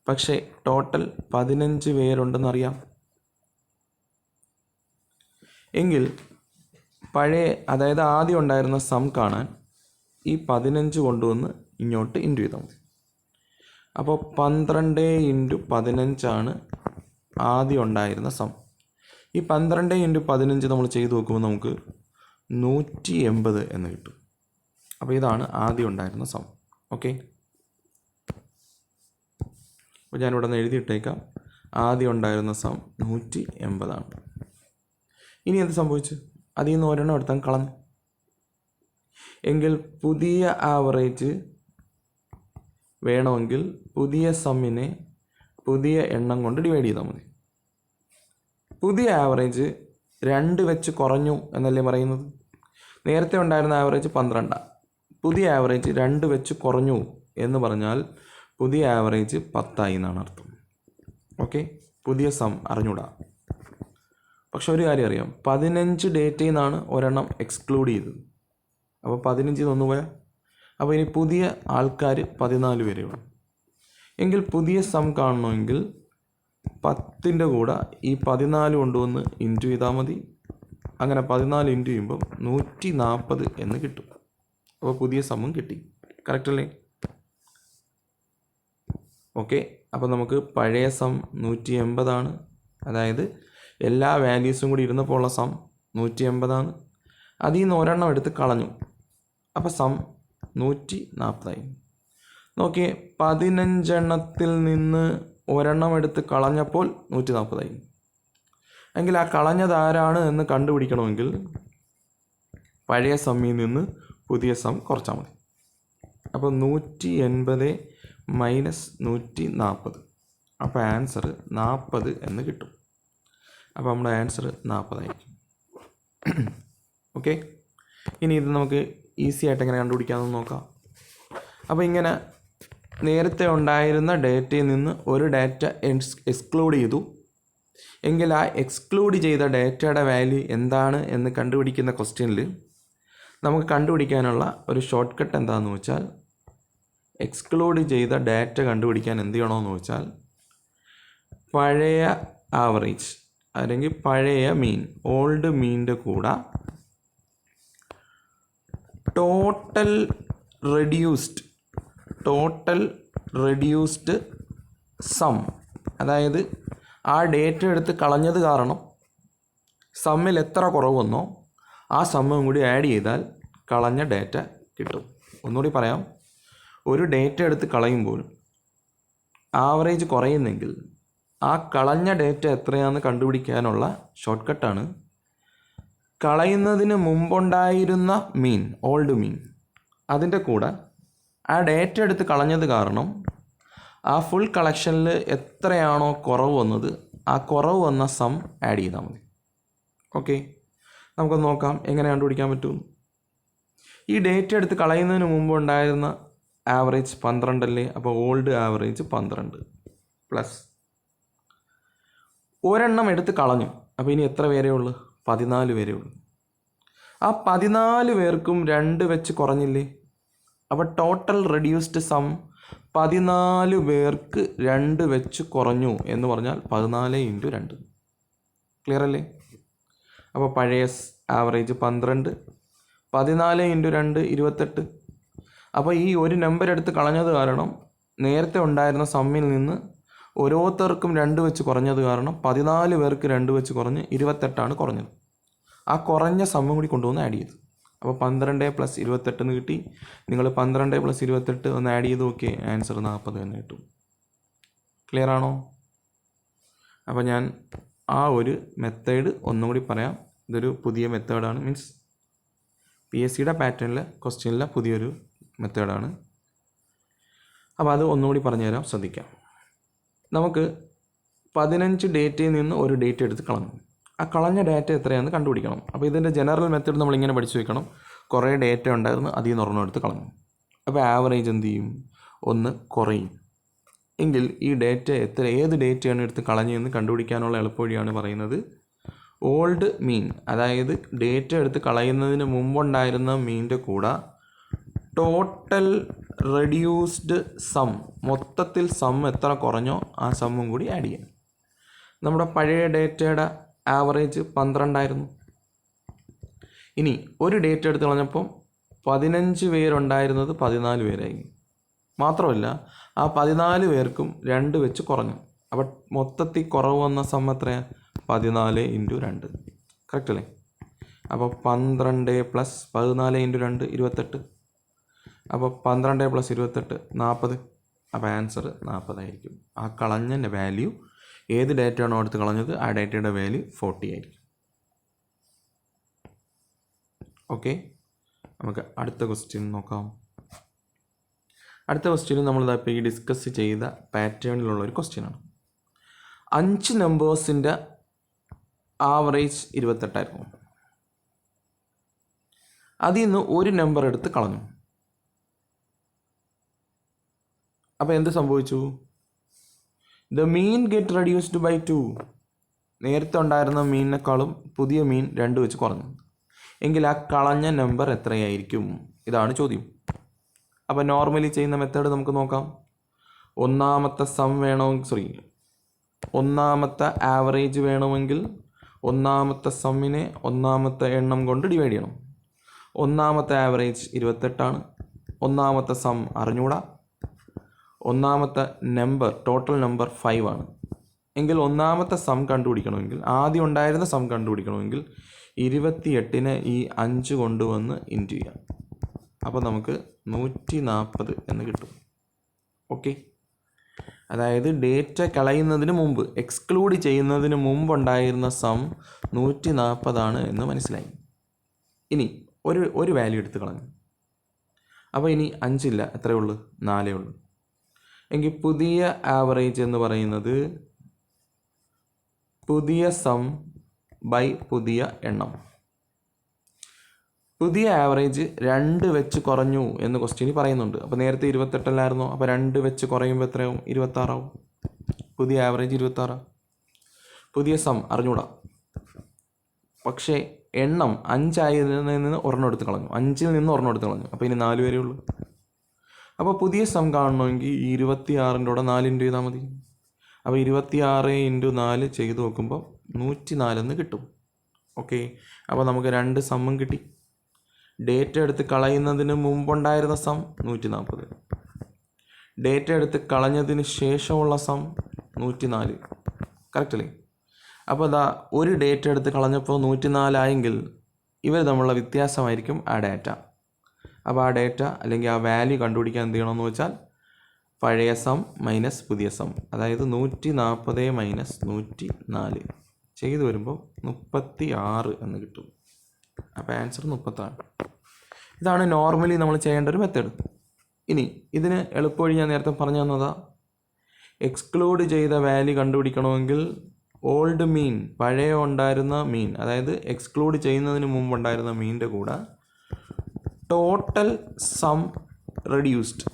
പക്ഷേ ടോട്ടൽ 15 പേരുണ്ടെന്നറിയാം. എങ്കിൽ അതായത് ആദ്യം ഉണ്ടായിരുന്ന സം കാണാൻ ഈ 15 കൊണ്ടുവന്ന് ഇങ്ങോട്ട് ഇൻറ്റു ചെയ്താൽ മതി. അപ്പോൾ 12 × 15 ആദ്യം ഉണ്ടായിരുന്ന സം. ഈ 12 × 15 നമ്മൾ ചെയ്ത് നോക്കുമ്പോൾ നമുക്ക് 180 എന്ന് കിട്ടും. അപ്പോൾ ഇതാണ് ആദ്യം ഉണ്ടായിരുന്ന സം. ഓക്കെ, അപ്പോൾ ഞാനിവിടെ നിന്ന് എഴുതിയിട്ടേക്കാം. ആദ്യം ഉണ്ടായിരുന്ന സം 180. ഇനി എന്ത് സംഭവിച്ചു? അതിൽ നിന്ന് ഒരെണ്ണം എടുത്താൽ കളഞ്ഞു. എങ്കിൽ പുതിയ ആവറേജ് വേണമെങ്കിൽ പുതിയ സമ്മിനെ പുതിയ എണ്ണം കൊണ്ട് ഡിവൈഡ് ചെയ്താൽ മതി. പുതിയ ആവറേജ് 2 വെച്ച് കുറഞ്ഞു എന്നല്ലേ പറയുന്നത്? നേരത്തെ ഉണ്ടായിരുന്ന ആവറേജ് 12. പുതിയ ആവറേജ് 2 വെച്ച് കുറഞ്ഞു എന്ന് പറഞ്ഞാൽ പുതിയ ആവറേജ് 10 എന്നാണ് അർത്ഥം. ഓക്കെ, പുതിയ സം അറിഞ്ഞൂടാ. പക്ഷെ ഒരു കാര്യം അറിയാം, 15 ഡേറ്റയിൽ നിന്നാണ് ഒരെണ്ണം എക്സ്ക്ലൂഡ് ചെയ്തത്. അപ്പോൾ 15 ഒന്ന് പോയാൽ, അപ്പോൾ ഇനി പുതിയ ആൾക്കാർ 14 വരെയുള്ളൂ. എങ്കിൽ പുതിയ സം കാണണമെങ്കിൽ 10ൻ്റെ കൂടെ ഈ 14 കൊണ്ടുവന്ന് ഇൻറ്റു ചെയ്താൽ മതി. അങ്ങനെ 14 ഇൻറ്റു ചെയ്യുമ്പം 140 എന്ന് കിട്ടും. അപ്പോൾ പുതിയ സമ്മും കിട്ടി. കറക്റ്റ് അല്ലേ? ഓക്കെ, അപ്പോൾ നമുക്ക് പഴയ സം 180. അതായത് എല്ലാ വാല്യൂസും കൂടി ഇരുന്നപ്പോൾ ഉള്ള സം 180. അതിൽ നിന്ന് ഒരെണ്ണം എടുത്ത് കളഞ്ഞു. അപ്പോൾ സം 140. നോക്കിയേ, 15 എണ്ണത്തിൽ നിന്ന് ഒരെണ്ണം എടുത്ത് കളഞ്ഞപ്പോൾ 140. എങ്കിൽ ആ കളഞ്ഞത് ആരാണ് എന്ന് കണ്ടുപിടിക്കണമെങ്കിൽ പഴയ സമ്മിൽ നിന്ന് പുതിയ സം കുറച്ചാൽ മതി. അപ്പോൾ 180 മൈനസ് 140. അപ്പോൾ ആൻസർ 40 എന്ന് കിട്ടും. അപ്പോൾ നമ്മുടെ ആൻസർ 40 ആയിരിക്കും. ഓക്കെ, ഇനി ഇത് നമുക്ക് ഈസി ആയിട്ട് എങ്ങനെ കണ്ടുപിടിക്കാമെന്ന് നോക്കാം. അപ്പോൾ ഇങ്ങനെ നേരത്തെ ഉണ്ടായിരുന്ന ഡേറ്റയിൽ നിന്ന് ഒരു ഡേറ്റ എക്സ്ക്ലൂഡ് ചെയ്തു എങ്കിൽ ആ എക്സ്ക്ലൂഡ് ചെയ്ത ഡേറ്റയുടെ വാല്യൂ എന്താണ് എന്ന് കണ്ടുപിടിക്കുന്ന ക്വസ്റ്റ്യനിൽ നമുക്ക് കണ്ടുപിടിക്കാനുള്ള ഒരു ഷോർട്ട് കട്ട് എന്താണെന്ന് വെച്ചാൽ, എക്സ്ക്ലൂഡ് ചെയ്ത ഡാറ്റ കണ്ടുപിടിക്കാൻ എന്ത് ചെയ്യണമെന്ന് വെച്ചാൽ, പഴയ ആവറേജ് അല്ലെങ്കിൽ പഴയ മീൻ, ഓൾഡ് മീനിൻ്റെ കൂടെ ടോട്ടൽ റെഡ്യൂസ്ഡ് സം, അതായത് ആ ഡേറ്റ എടുത്ത് കളഞ്ഞത് കാരണം സമ്മിൽ എത്ര കുറവ് വന്നോ ആ സമ്മും കൂടി ആഡ് ചെയ്താൽ കളഞ്ഞ ഡേറ്റ കിട്ടും. ഒന്നുകൂടി പറയാം, ഒരു ഡേറ്റ എടുത്ത് കളയുമ്പോൾ ആവറേജ് കുറയുന്നെങ്കിൽ ആ കളഞ്ഞ ഡേറ്റ എത്രയാണെന്ന് കണ്ടുപിടിക്കാനുള്ള ഷോർട്ട് കട്ടാണ് കളയുന്നതിന് മുമ്പുണ്ടായിരുന്ന മീൻ, ഓൾഡ് മീൻ, അതിൻ്റെ കൂടെ ആ ഡേറ്റ എടുത്ത് കളഞ്ഞത് കാരണം ആ ഫുൾ കളക്ഷനിൽ എത്രയാണോ കുറവ് വന്നത് ആ കുറവ് വന്ന സം ആഡ് ചെയ്താൽ മതി. ഓക്കെ, നമുക്കൊന്ന് നോക്കാം എങ്ങനെ കണ്ടുപിടിക്കാൻ പറ്റും. ഈ ഡേറ്റ എടുത്ത് കളയുന്നതിന് മുമ്പ് ഉണ്ടായിരുന്ന ആവറേജ് 12 അല്ലേ? അപ്പോൾ ഓൾഡ് ആവറേജ് 12 പ്ലസ് ഒരെണ്ണം എടുത്ത് കളഞ്ഞു. അപ്പോൾ ഇനി എത്ര പേരേ ഉള്ളൂ? 14 പേരേ ഉള്ളൂ. ആ 14 പേർക്കും 2 വെച്ച് കുറഞ്ഞില്ലേ? അപ്പോൾ ടോട്ടൽ റെഡ്യൂസ്ഡ് സം 14 പേർക്ക് 2 വെച്ച് കുറഞ്ഞു എന്ന് പറഞ്ഞാൽ 14 × 2. ക്ലിയർ അല്ലേ? അപ്പോൾ പഴയ ആവറേജ് 12, 14 × 2 28. അപ്പോൾ ഈ ഒരു നമ്പർ എടുത്ത് കളഞ്ഞത് കാരണം നേരത്തെ ഉണ്ടായിരുന്ന സമ്മിൽ നിന്ന് ഓരോരുത്തർക്കും 2 വെച്ച് കുറഞ്ഞത് കാരണം 14 പേർക്ക് 2 വെച്ച് കുറഞ്ഞ് 28 കുറഞ്ഞത്. ആ കുറഞ്ഞ സമ്മും കൂടി കൊണ്ടുവന്ന് ആഡ് ചെയ്തു. അപ്പോൾ 12 + 28 എന്ന് കിട്ടി. നിങ്ങൾ 12 + 28 ഒന്ന് ആഡ് ചെയ്ത് നോക്കിയേ, ആൻസർ 40 തന്നെ കിട്ടും. ക്ലിയർ ആണോ? അപ്പോൾ ഞാൻ ആ ഒരു മെത്തേഡ് ഒന്നുകൂടി പറയാം. ഇതൊരു പുതിയ മെത്തേഡാണ്, മീൻസ് PSCയുടെ പാറ്റേണിലെ ക്വസ്റ്റ്യനിലെ പുതിയൊരു മെത്തേഡാണ്. അപ്പോൾ അത് ഒന്നുകൂടി പറഞ്ഞുതരാം, ശ്രദ്ധിക്കാം. നമുക്ക് 15 ഡേറ്റയിൽ നിന്ന് ഒരു ഡേറ്റ എടുത്ത് കളഞ്ഞു. ആ കളഞ്ഞ ഡാറ്റ എത്രയാണെന്ന് കണ്ടുപിടിക്കണം. അപ്പോൾ ഇതിൻ്റെ ജനറൽ മെത്തേഡ് നമ്മളിങ്ങനെ പഠിച്ചു വെക്കണം. കുറേ ഡേറ്റ ഉണ്ടായിരുന്നു, അതിൽ നിന്ന് ഒരെണ്ണം എടുത്ത് കളഞ്ഞു. അപ്പോൾ ആവറേജ് എന്ത് ചെയ്യും? 1 കുറയും. എങ്കിൽ ഈ ഡേറ്റ ഏത് ഡേറ്റയാണ് എടുത്ത് കളഞ്ഞതെന്ന് കണ്ടുപിടിക്കാനുള്ള എളുപ്പവഴിയാണ് പറയുന്നത് ഓൾഡ് മീൻ, അതായത് ഡേറ്റ എടുത്ത് കളയുന്നതിന് മുമ്പുണ്ടായിരുന്ന മീനിൻ്റെ കൂടെ ടോട്ടൽ റെഡ്യൂസ്ഡ് സം, മൊത്തത്തിൽ സം എത്ര കുറഞ്ഞോ ആ സമ്മും കൂടി ആഡ് ചെയ്യാം. നമ്മുടെ പഴയ ഡേറ്റയുടെ ആവറേജ് 12 ഇനി ഒരു ഡേറ്റ എടുത്ത് കളഞ്ഞപ്പം 15 പേരുണ്ടായിരുന്നത് 14 പേരായി. മാത്രമല്ല ആ 14 പേർക്കും 2 വെച്ച് കുറഞ്ഞു. അപ്പോൾ മൊത്തത്തിൽ കുറവ് വന്ന സം എത്രയാണ്? 14 × 2. കറക്റ്റ് അല്ലേ? അപ്പോൾ 12 + 14 × 2 28. അപ്പോൾ 12 + 28 40. അപ്പോൾ ആൻസർ 40 ആയിരിക്കും. ആ കളഞ്ഞതിൻ്റെ വാല്യൂ, ഏത് ഡേറ്റയാണോ എടുത്ത് കളഞ്ഞത് ആ ഡേറ്റയുടെ വാല്യൂ 40 ആയിരിക്കും. ഓക്കെ, നമുക്ക് അടുത്ത ക്വസ്റ്റ്യൻ നോക്കാം. അടുത്ത ക്വസ്റ്റ്യൻ നമ്മളിപ്പോൾ ഈ ഡിസ്കസ് ചെയ്ത പാറ്റേണിലുള്ളൊരു ക്വസ്റ്റ്യനാണ്. 5 നമ്പേഴ്സിൻ്റെ ആവറേജ് 28 അതിൽ നിന്ന് ഒരു നമ്പർ എടുത്ത് കളഞ്ഞു. അപ്പോൾ എന്ത് സംഭവിച്ചു? The mean get reduced by 2. നേരത്തെ ഉണ്ടായിരുന്ന മീനിനേക്കാളും പുതിയ മീൻ 2 വെച്ച് കുറഞ്ഞു. എങ്കിൽ ആ കളഞ്ഞ നമ്പർ എത്രയായിരിക്കും? ഇതാണ് ചോദ്യം. അപ്പോൾ നോർമലി ചെയ്യുന്ന മെത്തേഡ് നമുക്ക് നോക്കാം. ഒന്നാമത്തെ ആവറേജ് വേണമെങ്കിൽ ഒന്നാമത്തെ സമ്മിനെ ഒന്നാമത്തെ എണ്ണം കൊണ്ട് ഡിവൈഡ് ചെയ്യണം. ഒന്നാമത്തെ ആവറേജ് 28. ഒന്നാമത്തെ സം അറിഞ്ഞൂടാ. ഒന്നാമത്തെ നമ്പർ, ടോട്ടൽ നമ്പർ 5 എങ്കിൽ ഒന്നാമത്തെ സം കണ്ടുപിടിക്കണമെങ്കിൽ, ആദ്യം ഉണ്ടായിരുന്ന സം കണ്ടുപിടിക്കണമെങ്കിൽ 28നെ ഈ 5 കൊണ്ടുവന്ന് ഇൻറ്റു ചെയ്യാം. അപ്പോൾ നമുക്ക് 140 എന്ന് കിട്ടും. ഓക്കെ, അതായത് ഡേറ്റ കളയുന്നതിന് മുമ്പ്, എക്സ്ക്ലൂഡ് ചെയ്യുന്നതിന് മുമ്പുണ്ടായിരുന്ന സം 140 എന്ന് മനസ്സിലായി. ഇനി ഒരു വാല്യൂ എടുത്ത് കളഞ്ഞു. അപ്പോൾ ഇനി 5 ഇല്ല, എത്രയേ ഉള്ളൂ? 4 ഉള്ളൂ. എങ്കിൽ പുതിയ ആവറേജ് എന്ന് പറയുന്നത് പുതിയ സം ബൈ പുതിയ എണ്ണം. പുതിയ ആവറേജ് 2 വെച്ച് കുറഞ്ഞു എന്ന് ക്വസ്റ്റ്യനിൽ പറയുന്നുണ്ട്. അപ്പോൾ നേരത്തെ 28 അപ്പോൾ 2 വെച്ച് കുറയുമ്പോൾ എത്രയാവും? 26 ആവും. പുതിയ ആവറേജ് 26. പുതിയ സം അറിഞ്ഞൂടാ, പക്ഷേ എണ്ണം 5 ആയതിൽ നിന്ന് ഒരെണ്ണം എടുത്ത് കളഞ്ഞു. 5ൽ നിന്ന് ഒരെണ്ണം എടുത്ത് കളഞ്ഞു. അപ്പോൾ ഇനി 4 വരെ ഉള്ളൂ. അപ്പോൾ പുതിയ സം കാണണമെങ്കിൽ 26ൻ്റെ കൂടെ 4 ഇൻറ്റു ചെയ്താൽ മതി. അപ്പോൾ 26 × 4 ചെയ്ത് നോക്കുമ്പോൾ 104 എന്ന് കിട്ടും. ഓക്കെ, അപ്പോൾ നമുക്ക് 2 സമ്മും കിട്ടി. ഡേറ്റ എടുത്ത് കളയുന്നതിന് മുമ്പുണ്ടായിരുന്ന സം 140. ഡേറ്റ എടുത്ത് കളഞ്ഞതിന് ശേഷമുള്ള സം 104. കറക്റ്റ് അല്ലേ? അപ്പോൾ ഒരു ഡേറ്റ എടുത്ത് കളഞ്ഞപ്പോൾ 104 ആയെങ്കിൽ ഇവർ തമ്മിലുള്ള വ്യത്യാസമായിരിക്കും ആ ഡേറ്റ. അപ്പോൾ ആ ഡേറ്റ അല്ലെങ്കിൽ ആ വാല്യൂ കണ്ടുപിടിക്കാൻ എന്ത് ചെയ്യണമെന്ന് വെച്ചാൽ പഴയ സം മൈനസ് പുതിയ സം, അതായത് 140 - 104 ചെയ്തു വരുമ്പോൾ 36 എന്ന് കിട്ടും. അപ്പോൾ ആൻസർ 36. ഇതാണ് നോർമലി നമ്മൾ ചെയ്യേണ്ട ഒരു മെത്തേഡ്. ഇനി ഇതിന് എളുപ്പവഴി ഞാൻ നേരത്തെ പറഞ്ഞു തന്നതാ. എക്സ്ക്ലൂഡ് ചെയ്ത വാല്യൂ കണ്ടുപിടിക്കണമെങ്കിൽ ഓൾഡ് മീൻ, പഴയ ഉണ്ടായിരുന്ന മീൻ, അതായത് എക്സ്ക്ലൂഡ് ചെയ്യുന്നതിന് മുമ്പുണ്ടായിരുന്ന മീനിൻ്റെ കൂടെ ടോട്ടൽ സം റെഡ്യൂസ്ഡ്,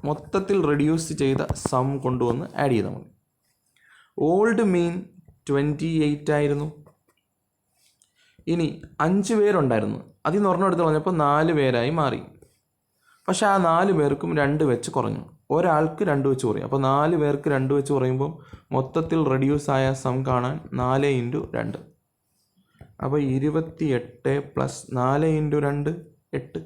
മൊത്തത്തിൽ റെഡ്യൂസ് ചെയ്ത സം കൊണ്ടുവന്ന് ആഡ് ചെയ്താൽ മതി. ഓൾഡ് മീൻ 28 ആയിരുന്നു. ഇനി 5 പേരുണ്ടായിരുന്നു, അതിൽ നിന്ന് ഒരെണ്ണം എടുത്ത് കളഞ്ഞപ്പോൾ 4 പേരായി മാറി. പക്ഷേ ആ 4 പേർക്കും 2 വെച്ച് കുറഞ്ഞു. ഒരാൾക്ക് 2 വെച്ച് കുറയും. അപ്പോൾ 4 പേർക്ക് 2 വെച്ച് കുറയുമ്പോൾ മൊത്തത്തിൽ റെഡ്യൂസ് ആയ സം കാണാൻ 4 × 2. അപ്പോൾ 28 + 4 × 2 8.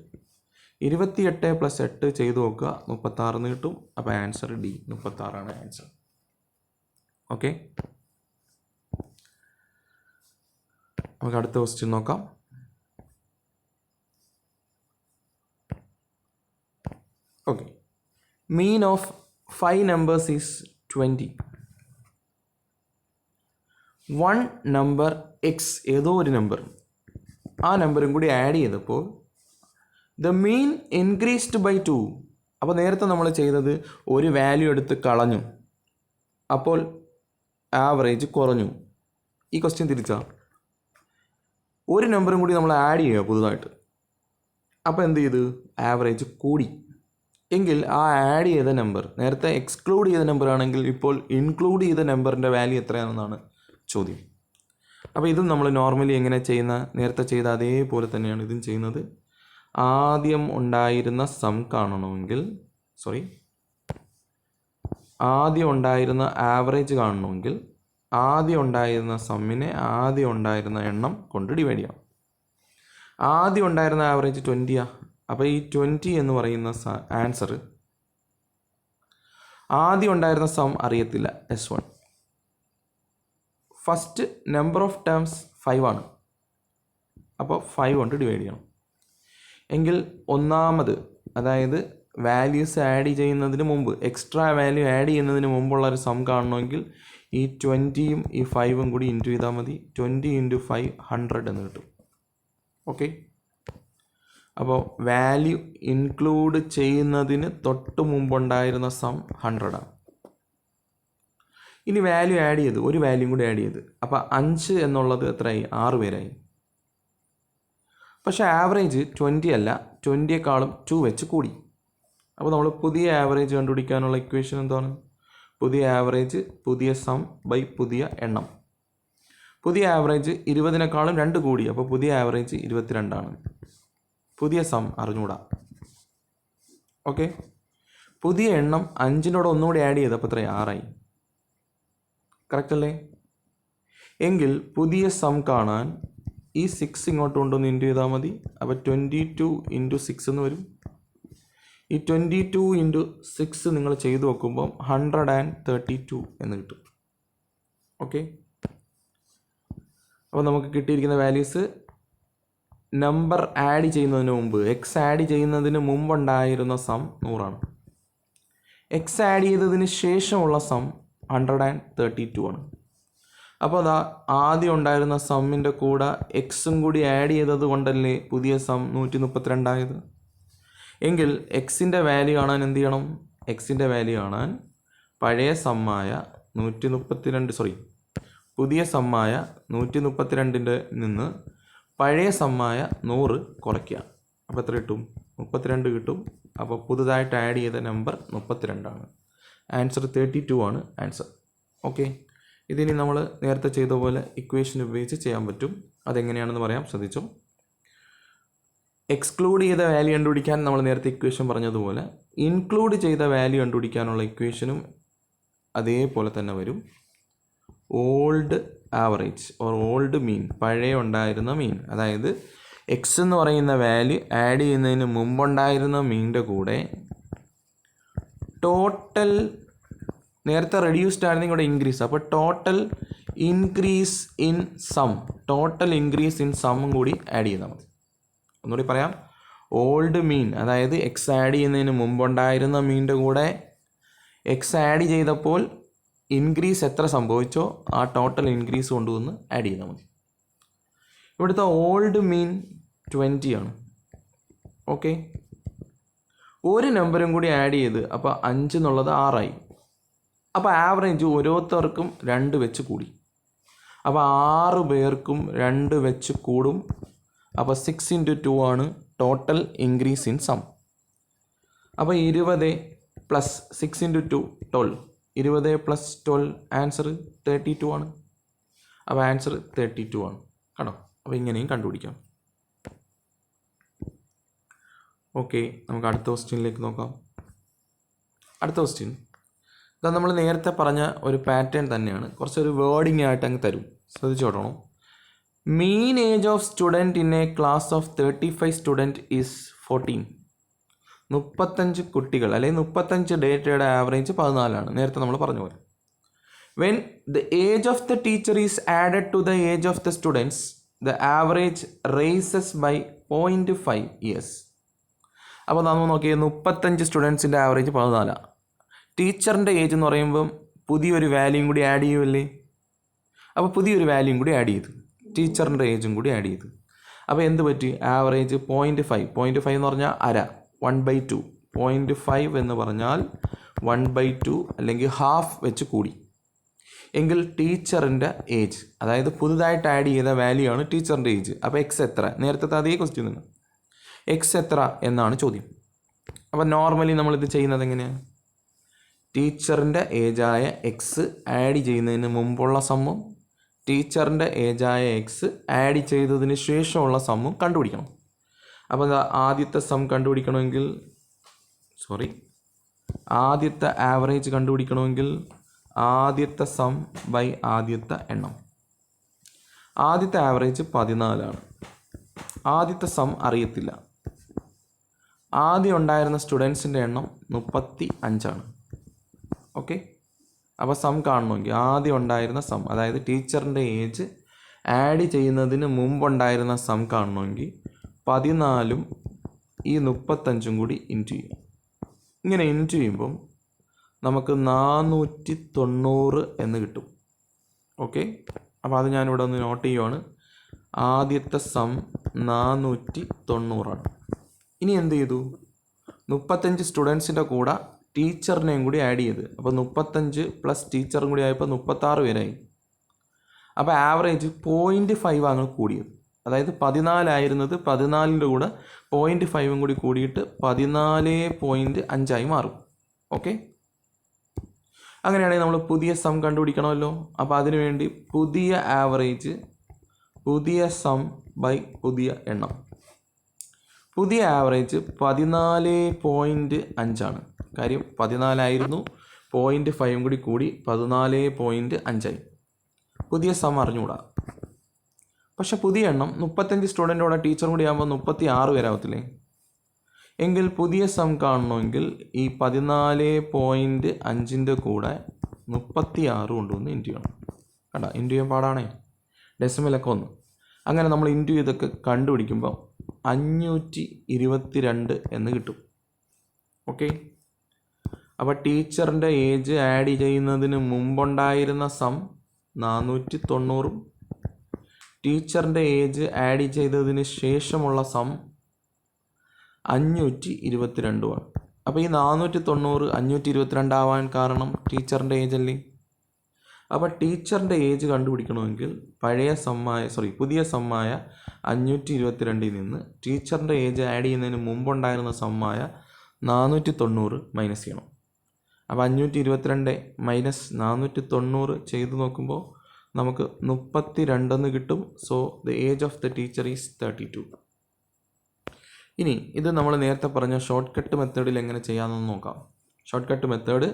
28 + 8 ചെയ്ത് നോക്കുക, 36 എന്ന് കിട്ടും. അപ്പോൾ ആൻസർ ഡി, 36 ആൻസർ. ഓക്കെ, നമുക്ക് അടുത്ത ക്വസ്റ്റ്യൻ നോക്കാം. Okay, mean of 5 numbers is 20. 1 number X, ഏതോ ഒരു നമ്പർ, ആ നമ്പറും കൂടി ആഡ് ചെയ്തപ്പോൾ ദ മീൻ ഇൻക്രീസ്ഡ് ബൈ 2. അപ്പോൾ നേരത്തെ നമ്മൾ ചെയ്തത് ഒരു വാല്യൂ എടുത്ത് കളഞ്ഞു, അപ്പോൾ ആവറേജ് കുറഞ്ഞു. ഈ ക്വസ്റ്റ്യൻ തിരിച്ചാ, ഒരു നമ്പറും കൂടി നമ്മൾ ആഡ് ചെയ്യുക പുതുതായിട്ട്. അപ്പോൾ എന്ത് ചെയ്ത്? ആവറേജ് കൂടി. എങ്കിൽ ആ ആഡ് ചെയ്ത നമ്പർ, നേരത്തെ എക്സ്ക്ലൂഡ് ചെയ്ത നമ്പർ ആണെങ്കിൽ ഇപ്പോൾ ഇൻക്ലൂഡ് ചെയ്ത നമ്പറിൻ്റെ വാല്യൂ എത്രയാണെന്നാണ് ചോദ്യം. അപ്പോൾ ഇതും നമ്മൾ നോർമലി എങ്ങനെ ചെയ്യുന്ന നേരത്തെ ചെയ്ത അതേപോലെ തന്നെയാണ് ഇതും ചെയ്യുന്നത്. ആദ്യം ഉണ്ടായിരുന്ന സം കാണണമെങ്കിൽ ആദ്യം ഉണ്ടായിരുന്ന ആവറേജ് കാണണമെങ്കിൽ ആദ്യം ഉണ്ടായിരുന്ന സമ്മിനെ ആദ്യം ഉണ്ടായിരുന്ന എണ്ണം കൊണ്ട് ഡിവൈഡ് ചെയ്യാം. ആദ്യം ഉണ്ടായിരുന്ന ആവറേജ് 20 അപ്പോൾ ഈ 20 എന്ന് പറയുന്ന ആൻസർ ആദ്യം ഉണ്ടായിരുന്ന സം അറിയത്തില്ല S1. First number of terms 5 ആണ്. അപ്പോൾ 5 കൊണ്ട് ഡിവൈഡ് ചെയ്യണം. എങ്കിൽ ഒന്നാമത് അതായത് വാല്യൂസ് ആഡ് ചെയ്യുന്നതിന് മുമ്പ് എക്സ്ട്രാ വാല്യൂ ആഡ് ചെയ്യുന്നതിന് മുമ്പുള്ള ഒരു സം കാണണമെങ്കിൽ ഈ 20യും ഈ 5ഉം കൂടി ഇൻറ്റു ചെയ്താൽ മതി. 20 × 5 100 എന്ന് കിട്ടും. ഓക്കെ, അപ്പോൾ വാല്യൂ ഇൻക്ലൂഡ് ചെയ്യുന്നതിന് തൊട്ട് മുമ്പുണ്ടായിരുന്ന സം 100 ആണ്. ഇനി വാല്യൂ ആഡ് ചെയ്ത് ഒരു വാല്യൂ കൂടി ആഡ് ചെയ്ത് അപ്പോൾ 5 എന്നുള്ളത് എത്രയായി? 6 പേരായി. പക്ഷേ ആവറേജ് 20 അല്ല, 20യേക്കാളും 2 വെച്ച് കൂടി. അപ്പോൾ നമ്മൾ പുതിയ ആവറേജ് കണ്ടുപിടിക്കാനുള്ള ഇക്വേഷൻ എന്താണ്? പുതിയ ആവറേജ് പുതിയ സം ബൈ പുതിയ എണ്ണം. പുതിയ ആവറേജ് 20നേക്കാളും 2 കൂടി, അപ്പോൾ പുതിയ ആവറേജ് 22 ആണ്. പുതിയ സം അറിഞ്ഞൂടാ. ഓക്കെ, പുതിയ എണ്ണം 5നോട് ഒന്നുകൂടി ആഡ് ചെയ്ത് അപ്പോൾ എത്രയായി? 6 ആയി. കറക്റ്റ് അല്ലേ? എങ്കിൽ പുതിയ സം കാണാൻ ഈ 6 ഇങ്ങോട്ട് കൊണ്ടുവന്ന് ഇൻറ്റു ചെയ്താൽ മതി. അപ്പോൾ 22 × 6 എന്ന് വരും. ഈ 22 × 6 നിങ്ങൾ ചെയ്തു നോക്കുമ്പം 132 എന്ന് കിട്ടും. ഓക്കെ, അപ്പോൾ നമുക്ക് കിട്ടിയിരിക്കുന്ന വാല്യൂസ് നമ്പർ ആഡ് ചെയ്യുന്നതിന് മുമ്പ് എക്സ് ആഡ് ചെയ്യുന്നതിന് മുമ്പുണ്ടായിരുന്ന സം 100 ആണ്. എക്സ് ആഡ് ചെയ്തതിന് ശേഷമുള്ള സം 132 ആണ്. അപ്പോൾ അതാ ആദ്യം ഉണ്ടായിരുന്ന സമ്മിൻ്റെ കൂടെ എക്സും കൂടി ആഡ് ചെയ്തത് കൊണ്ടല്ലേ പുതിയ സം 132 ആയത്. എങ്കിൽ എക്സിൻ്റെ വാല്യൂ കാണാൻ എന്ത് ചെയ്യണം? എക്സിൻ്റെ വാല്യൂ കാണാൻ പഴയ സമ്മായ 132 പുതിയ സമ്മായ 132ൻ്റെ നിന്ന് പഴയ സമ്മായ 100 കുറയ്ക്കുക. അപ്പോൾ എത്ര കിട്ടും? 32 കിട്ടും. അപ്പോൾ പുതുതായിട്ട് ആഡ് ചെയ്ത നമ്പർ 32 ആണ്. ആൻസർ 32 ആണ് ആൻസർ. ഓക്കെ, ഇതിനി നമ്മൾ നേരത്തെ ചെയ്ത പോലെ ഇക്വേഷൻ ഉപയോഗിച്ച് ചെയ്യാൻ പറ്റും. അതെങ്ങനെയാണെന്ന് പറയാം, ശ്രദ്ധിച്ചോ. എക്സ്ക്ലൂഡ് ചെയ്ത വാല്യൂ കണ്ടുപിടിക്കാൻ നമ്മൾ നേരത്തെ ഇക്വേഷൻ പറഞ്ഞതുപോലെ ഇൻക്ലൂഡ് ചെയ്ത വാല്യൂ കണ്ടുപിടിക്കാനുള്ള ഇക്വേഷനും അതേപോലെ തന്നെ വരും. ഓൾഡ് ആവറേജ് ഓർ ഓൾഡ് മീൻ, പഴയ ഉണ്ടായിരുന്ന മീൻ, അതായത് എക്സ് എന്ന് പറയുന്ന വാല്യൂ ആഡ് ചെയ്യുന്നതിന് മുമ്പുണ്ടായിരുന്ന മീനിൻ്റെ കൂടെ ടോട്ടൽ നേരത്തെ റെഡ്യൂസ്ഡ് ആയിരുന്നെങ്കിൽ ഇവിടെ ഇൻക്രീസ്, അപ്പോൾ total increase in sum, total increase in സമ്മും കൂടി ആഡ് ചെയ്താൽ മതി. ഒന്നുകൂടി പറയാം, ഓൾഡ് മീൻ അതായത് എക്സ് ആഡ് ചെയ്യുന്നതിന് മുമ്പുണ്ടായിരുന്ന മീനിൻ്റെ കൂടെ എക്സ് ആഡ് ചെയ്തപ്പോൾ ഇൻക്രീസ് എത്ര സംഭവിച്ചോ ആ ടോട്ടൽ ഇൻക്രീസ് കൊണ്ടുവന്ന് ആഡ് ചെയ്താൽ മതി. ഇവിടുത്തെ ഓൾഡ് മീൻ 20 ആണ്. ഓക്കെ, ഒരു നമ്പറും കൂടി ആഡ് ചെയ്ത് അപ്പോൾ 5 എന്നുള്ളത് 6 ആയി. അപ്പോൾ ആവറേജ് ഓരോരുത്തർക്കും 2 വെച്ച് കൂടി. അപ്പോൾ 6 പേർക്കും 2 വെച്ച് കൂടും. അപ്പോൾ 6 × 2 ആണ് ടോട്ടൽ ഇൻക്രീസ് ഇൻ സം. അപ്പോൾ 20 + 6 × 2 12. 20 + 12 ആൻസർ 32 ആണ്. അപ്പോൾ ആൻസർ 32 ആണ്. കണ്ടോ? അപ്പോൾ ഇങ്ങനെയും കണ്ടുപിടിക്കാം. ഓക്കെ, നമുക്ക് അടുത്ത ക്വസ്റ്റ്യനിലേക്ക് നോക്കാം. അടുത്ത ക്വസ്റ്റ്യൻ ഇതാ നമ്മൾ നേരത്തെ പറഞ്ഞ ഒരു പാറ്റേൺ തന്നെയാണ്, കുറച്ചൊരു വേർഡിങ് ആയിട്ട് അങ്ങ് തരും. ശ്രദ്ധിച്ചോട്ടണം. Mean age of student in a class of 35 student is 14. 35 കുട്ടികൾ അല്ലെങ്കിൽ 35 ഡേറ്റയുടെ ആവറേജ് 14 നേരത്തെ നമ്മൾ പറഞ്ഞ പോലെ. When the age of the teacher is added to the age of the students the average rises by 0.5 years. അപ്പോൾ നമ്മൾ നോക്കിയ 35 സ്റ്റുഡൻസിൻ്റെ ആവറേജ് 14. ടീച്ചറിൻ്റെ ഏജ് എന്ന് പറയുമ്പം പുതിയൊരു വാല്യൂം കൂടി ആഡ് ചെയ്യുമല്ലേ. അപ്പോൾ പുതിയൊരു വാല്യൂം കൂടി ആഡ് ചെയ്തു, ടീച്ചറിൻ്റെ ഏജും കൂടി ആഡ് ചെയ്തു. അപ്പോൾ എന്ത് പറ്റി? ആവറേജ് 0.5. 0.5 എന്ന് പറഞ്ഞാൽ അര, 1/2. 0.5 എന്ന് പറഞ്ഞാൽ 1/2 അല്ലെങ്കിൽ ഹാഫ് വെച്ച് കൂടി. എങ്കിൽ ടീച്ചറിൻ്റെ ഏജ്, അതായത് പുതുതായിട്ട് ആഡ് ചെയ്ത വാല്യൂ ആണ് ടീച്ചറിൻ്റെ ഏജ്. അപ്പോൾ എക്സ് എത്ര? നേരത്തെ അതേ ക്വസ്റ്റ്യൻ നിന്ന് എക്സ് എത്ര എന്നാണ് ചോദ്യം. അപ്പോൾ നോർമലി നമ്മളിത് ചെയ്യുന്നത് എങ്ങനെയാണ്? ടീച്ചറിൻ്റെ ഏജായ എക്സ് ആഡ് ചെയ്യുന്നതിന് മുമ്പുള്ള സമ്മും ടീച്ചറിൻ്റെ ഏജായ എക്സ് ആഡ് ചെയ്തതിന് ശേഷമുള്ള സമ്മും കണ്ടുപിടിക്കണം. അപ്പോൾ ആദ്യത്തെ സം കണ്ടുപിടിക്കണമെങ്കിൽ ആദ്യത്തെ ആവറേജ് കണ്ടുപിടിക്കണമെങ്കിൽ ആദ്യത്തെ സം ബൈ ആദ്യത്തെ എണ്ണം. ആദ്യത്തെ ആവറേജ് 14 ആണ്. ആദ്യത്തെ സം അറിയത്തില്ല. ആദ്യം ഉണ്ടായിരുന്ന സ്റ്റുഡൻസിൻ്റെ എണ്ണം 35 ആണ്. ഓക്കെ, അപ്പോൾ സം കാണണമെങ്കിൽ ആദ്യം ഉണ്ടായിരുന്ന സം, അതായത് ടീച്ചറിൻ്റെ ഏജ് ആഡ് ചെയ്യുന്നതിന് മുമ്പുണ്ടായിരുന്ന സം കാണണമെങ്കിൽ 14ഉം ഈ 35ഉം കൂടി ഇൻറ്റു ചെയ്യും. ഇങ്ങനെ ഇൻറ്റു ചെയ്യുമ്പം നമുക്ക് 490 എന്ന് കിട്ടും. ഓക്കെ, അപ്പോൾ അത് ഞാനിവിടെ ഒന്ന് നോട്ട് ചെയ്യുവാണ്. ആദ്യത്തെ സം 490 ആണ്. ഇനി എന്ത് ചെയ്തു? 35 സ്റ്റുഡൻസിൻ്റെ കൂടെ ടീച്ചറിനെയും കൂടി ആഡ് ചെയ്ത്, അപ്പോൾ 35 പ്ലസ് ടീച്ചറും കൂടി ആയപ്പോൾ 36 പേരായി. അപ്പോൾ ആവറേജ് 0.5 ആണ് കൂടിയത്. അതായത് 14 ആയിരുന്നത് 14ൻ്റെ കൂടെ 0.5ഉം കൂടി കൂടിയിട്ട് 14.5 മാറും. ഓക്കെ, അങ്ങനെയാണെങ്കിൽ നമ്മൾ പുതിയ സം കണ്ടുപിടിക്കണമല്ലോ. അപ്പോൾ അതിനുവേണ്ടി പുതിയ ആവറേജ്, പുതിയ സം ബൈ പുതിയ എണ്ണം. പുതിയ ആവറേജ് 14.5 ആണ്. കാര്യം 14 ആയിരുന്നു, 0.5ഉം കൂടി കൂടി 14.5 ആയി. പുതിയ സം അറിഞ്ഞുകൂടാ. പക്ഷെ പുതിയ എണ്ണം 35 സ്റ്റുഡൻറ്റോടെ ടീച്ചറും കൂടി ആകുമ്പോൾ 36 പേരാവത്തില്ലേ? എങ്കിൽ പുതിയ സം കാണണമെങ്കിൽ ഈ 14.5ൻ്റെ കൂടെ 36 കൊണ്ടുവന്ന് ഇൻറ്റു ചെയ്യണം. കണ്ട, ഇൻറ്റു ചെയ്യാൻ പാടാണേ, ഡെസിമലൊക്കെ ഒന്ന്. അങ്ങനെ നമ്മൾ ഇൻറ്റു ചെയ്തൊക്കെ കണ്ടുപിടിക്കുമ്പോൾ 522 എന്ന് കിട്ടും. ഓക്കെ, അപ്പോൾ ടീച്ചറിൻ്റെ ഏജ് ആഡ് ചെയ്യുന്നതിന് മുമ്പുണ്ടായിരുന്ന സം 490ഉം ടീച്ചറിൻ്റെ ഏജ് ആഡ് ചെയ്തതിന് ശേഷമുള്ള സം 522ആണ്. അപ്പോൾ ഈ 490 522 ആവാൻ കാരണം ടീച്ചറിൻ്റെ ഏജ് അല്ലേ? അപ്പോൾ ടീച്ചറിൻ്റെ ഏജ് കണ്ടുപിടിക്കണമെങ്കിൽ പുതിയ സമ്മായ 522ൽ നിന്ന് ടീച്ചറിൻ്റെ ഏജ് ആഡ് ചെയ്യുന്നതിന് മുമ്പുണ്ടായിരുന്ന സമ്മായ 490 മൈനസ് ചെയ്യണം. അപ്പോൾ 522 മൈനസ് 490 ചെയ്ത് നോക്കുമ്പോൾ നമുക്ക് 32 കിട്ടും. So the age of the teacher is 32. ഇനി ഇത് നമ്മൾ നേരത്തെ പറഞ്ഞ ഷോർട്ട് കട്ട് മെത്തേഡിൽ എങ്ങനെ ചെയ്യാമെന്ന് നോക്കാം. ഷോർട്ട് കട്ട് മെത്തേഡ്,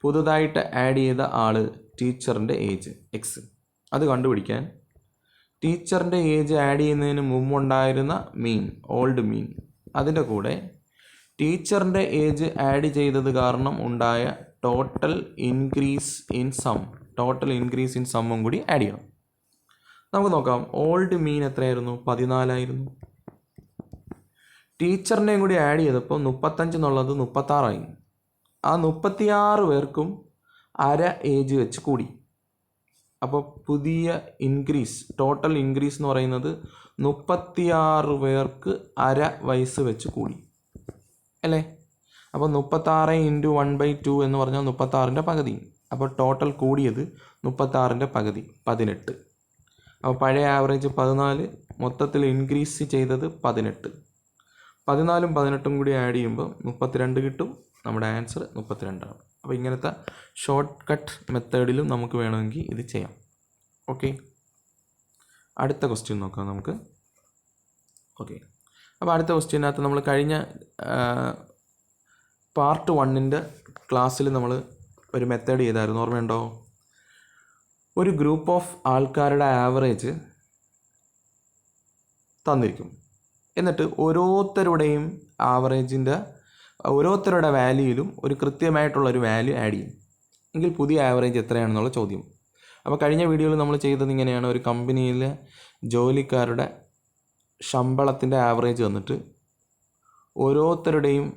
പുതുതായിട്ട് ആഡ് ചെയ്ത ആൾ ടീച്ചറിൻ്റെ ഏജ് എക്സ്, അത് കണ്ടുപിടിക്കാൻ ടീച്ചറിൻ്റെ ഏജ് ആഡ് ചെയ്യുന്നതിന് മുമ്പുണ്ടായിരുന്ന മീൻ, ഓൾഡ് മീൻ, അതിൻ്റെ കൂടെ ടീച്ചറിൻ്റെ ഏജ് ആഡ് ചെയ്തത് കാരണം ഉണ്ടായ ടോട്ടൽ ഇൻക്രീസ് ഇൻ സമ്മും കൂടി ആഡ് ചെയ്യണം. നമുക്ക് നോക്കാം. ഓൾഡ് മീൻ എത്രയായിരുന്നു? 14 ആയിരുന്നു. ടീച്ചറിനെയും കൂടി ആഡ് ചെയ്തപ്പോൾ 35 എന്നുള്ളത് 36 ആയി. ആ 36 പേർക്കും അര ഏജ് വെച്ച് കൂടി. അപ്പോൾ പുതിയ ടോട്ടൽ ഇൻക്രീസ് എന്ന് പറയുന്നത് 36 പേർക്ക് അര വയസ്സ് വെച്ച് കൂടി അല്ലേ? അപ്പോൾ 36 × 1/2 എന്ന് പറഞ്ഞാൽ 36ൻ്റെ പകുതി. അപ്പോൾ ടോട്ടൽ കൂടിയത് 36ൻ്റെ പകുതി 18. അപ്പോൾ പഴയ ആവറേജ് 14, മൊത്തത്തിൽ ഇൻക്രീസ് ചെയ്തത് 18. 14ഉം 18ഉം കൂടി ആഡ് ചെയ്യുമ്പോൾ 32 കിട്ടും. നമ്മുടെ ആൻസർ 32 ആണ്. അപ്പോൾ ഇങ്ങനത്തെ ഷോർട്ട് കട്ട് മെത്തേഡിലും നമുക്ക് വേണമെങ്കിൽ ഇത് ചെയ്യാം. ഓക്കെ, അടുത്ത ക്വസ്റ്റ്യൻ നോക്കാം നമുക്ക്. ഓക്കെ, അപ്പോൾ അടുത്ത ക്വസ്റ്റ്യനകത്ത് നമ്മൾ കഴിഞ്ഞ പാർട്ട് 1ൻ്റെ ക്ലാസ്സിൽ നമ്മൾ ഒരു മെത്തേഡ് ചെയ്തായിരുന്നു, ഓർമ്മയുണ്ടോ? ഒരു ഗ്രൂപ്പ് ഓഫ് ആൾക്കാരുടെ ആവറേജ് തന്നിരിക്കും. എന്നിട്ട് ഓരോരുത്തരുടെ വാല്യൂയിലും ഒരു കൃത്യമായിട്ടുള്ളൊരു വാല്യൂ ആഡ് ചെയ്യും. എങ്കിൽ പുതിയ ആവറേജ് എത്രയാണെന്നുള്ള ചോദ്യം. അപ്പോൾ കഴിഞ്ഞ വീഡിയോയിൽ നമ്മൾ ചെയ്തത് ഇങ്ങനെയാണ്. ഒരു കമ്പനിയിലെ ജോലിക്കാരുടെ ശമ്പളത്തിൻ്റെ ആവറേജ് തന്നിട്ട് ഓരോരുത്തരുടെയും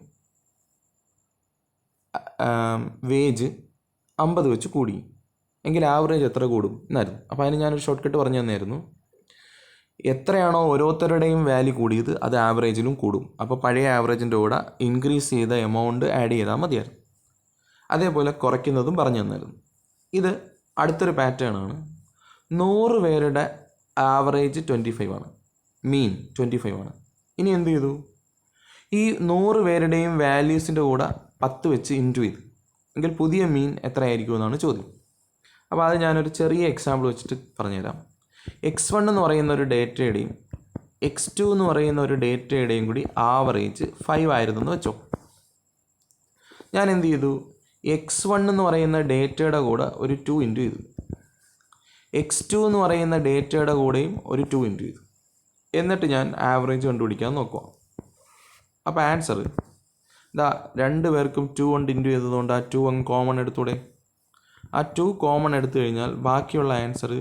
വേജ് 50 വെച്ച് കൂടി. എങ്കിൽ ആവറേജ് എത്ര കൂടും എന്നായിരുന്നു. അപ്പോൾ അതിന് ഞാനൊരു ഷോർട്ട് കട്ട് പറഞ്ഞു തന്നായിരുന്നു. എത്രയാണോ ഓരോരുത്തരുടെയും വാല്യൂ കൂടിയത് അത് ആവറേജിലും കൂടും. അപ്പോൾ പഴയ ആവറേജിൻ്റെ കൂടെ ഇൻക്രീസ് ചെയ്ത എമൗണ്ട് ആഡ് ചെയ്താൽ മതിയായിരുന്നു. അതേപോലെ കുറയ്ക്കുന്നതും പറഞ്ഞു തന്നായിരുന്നു. ഇത് അടുത്തൊരു പാറ്റേൺ ആണ്. 100 പേരുടെ ആവറേജ് 25 ആണ്, മീൻ 25 ആണ്. ഇനി എന്ത് ചെയ്തു? ഈ 100 പേരുടെയും വാല്യൂസിൻ്റെ കൂടെ 10 വെച്ച് ഇൻറ്റു ചെയ്തു. എങ്കിൽ പുതിയ മീൻ എത്രയായിരിക്കും എന്നാണ് ചോദ്യം. അപ്പോൾ അത് ഞാനൊരു ചെറിയ എക്സാമ്പിൾ വെച്ചിട്ട് പറഞ്ഞുതരാം. x1 എന്ന് പറയുന്ന ഒരു ഡേറ്റയുടെയും x2 എന്ന് പറയുന്ന ഒരു ഡേറ്റയുടെയും കൂടി ആവറേജ് 5 ആയിരുന്നു എന്ന് വെച്ചോ. ഞാൻ എന്ത് ചെയ്തു, x1 എന്ന് പറയുന്ന ഡേറ്റയുടെ കൂടെ ഒരു 2 ഇൻറ്റു ചെയ്തു, x2 എന്ന് പറയുന്ന ഡേറ്റയുടെ കൂടെയും ഒരു 2 ഇൻറ്റു ചെയ്തു. എന്നിട്ട് ഞാൻ ആവറേജ് കണ്ടുപിടിക്കാൻ നോക്കുക. അപ്പോൾ ആൻസർ ഇതാ, രണ്ട് പേർക്കും 2 കൊണ്ട് ഇൻറ്റു ചെയ്തതുകൊണ്ട് ആ 2 അങ്ങ് കോമൺ എടുത്തൂടെ. ആ 2 കോമൺ എടുത്തു കഴിഞ്ഞാൽ ബാക്കിയുള്ള ആൻസർ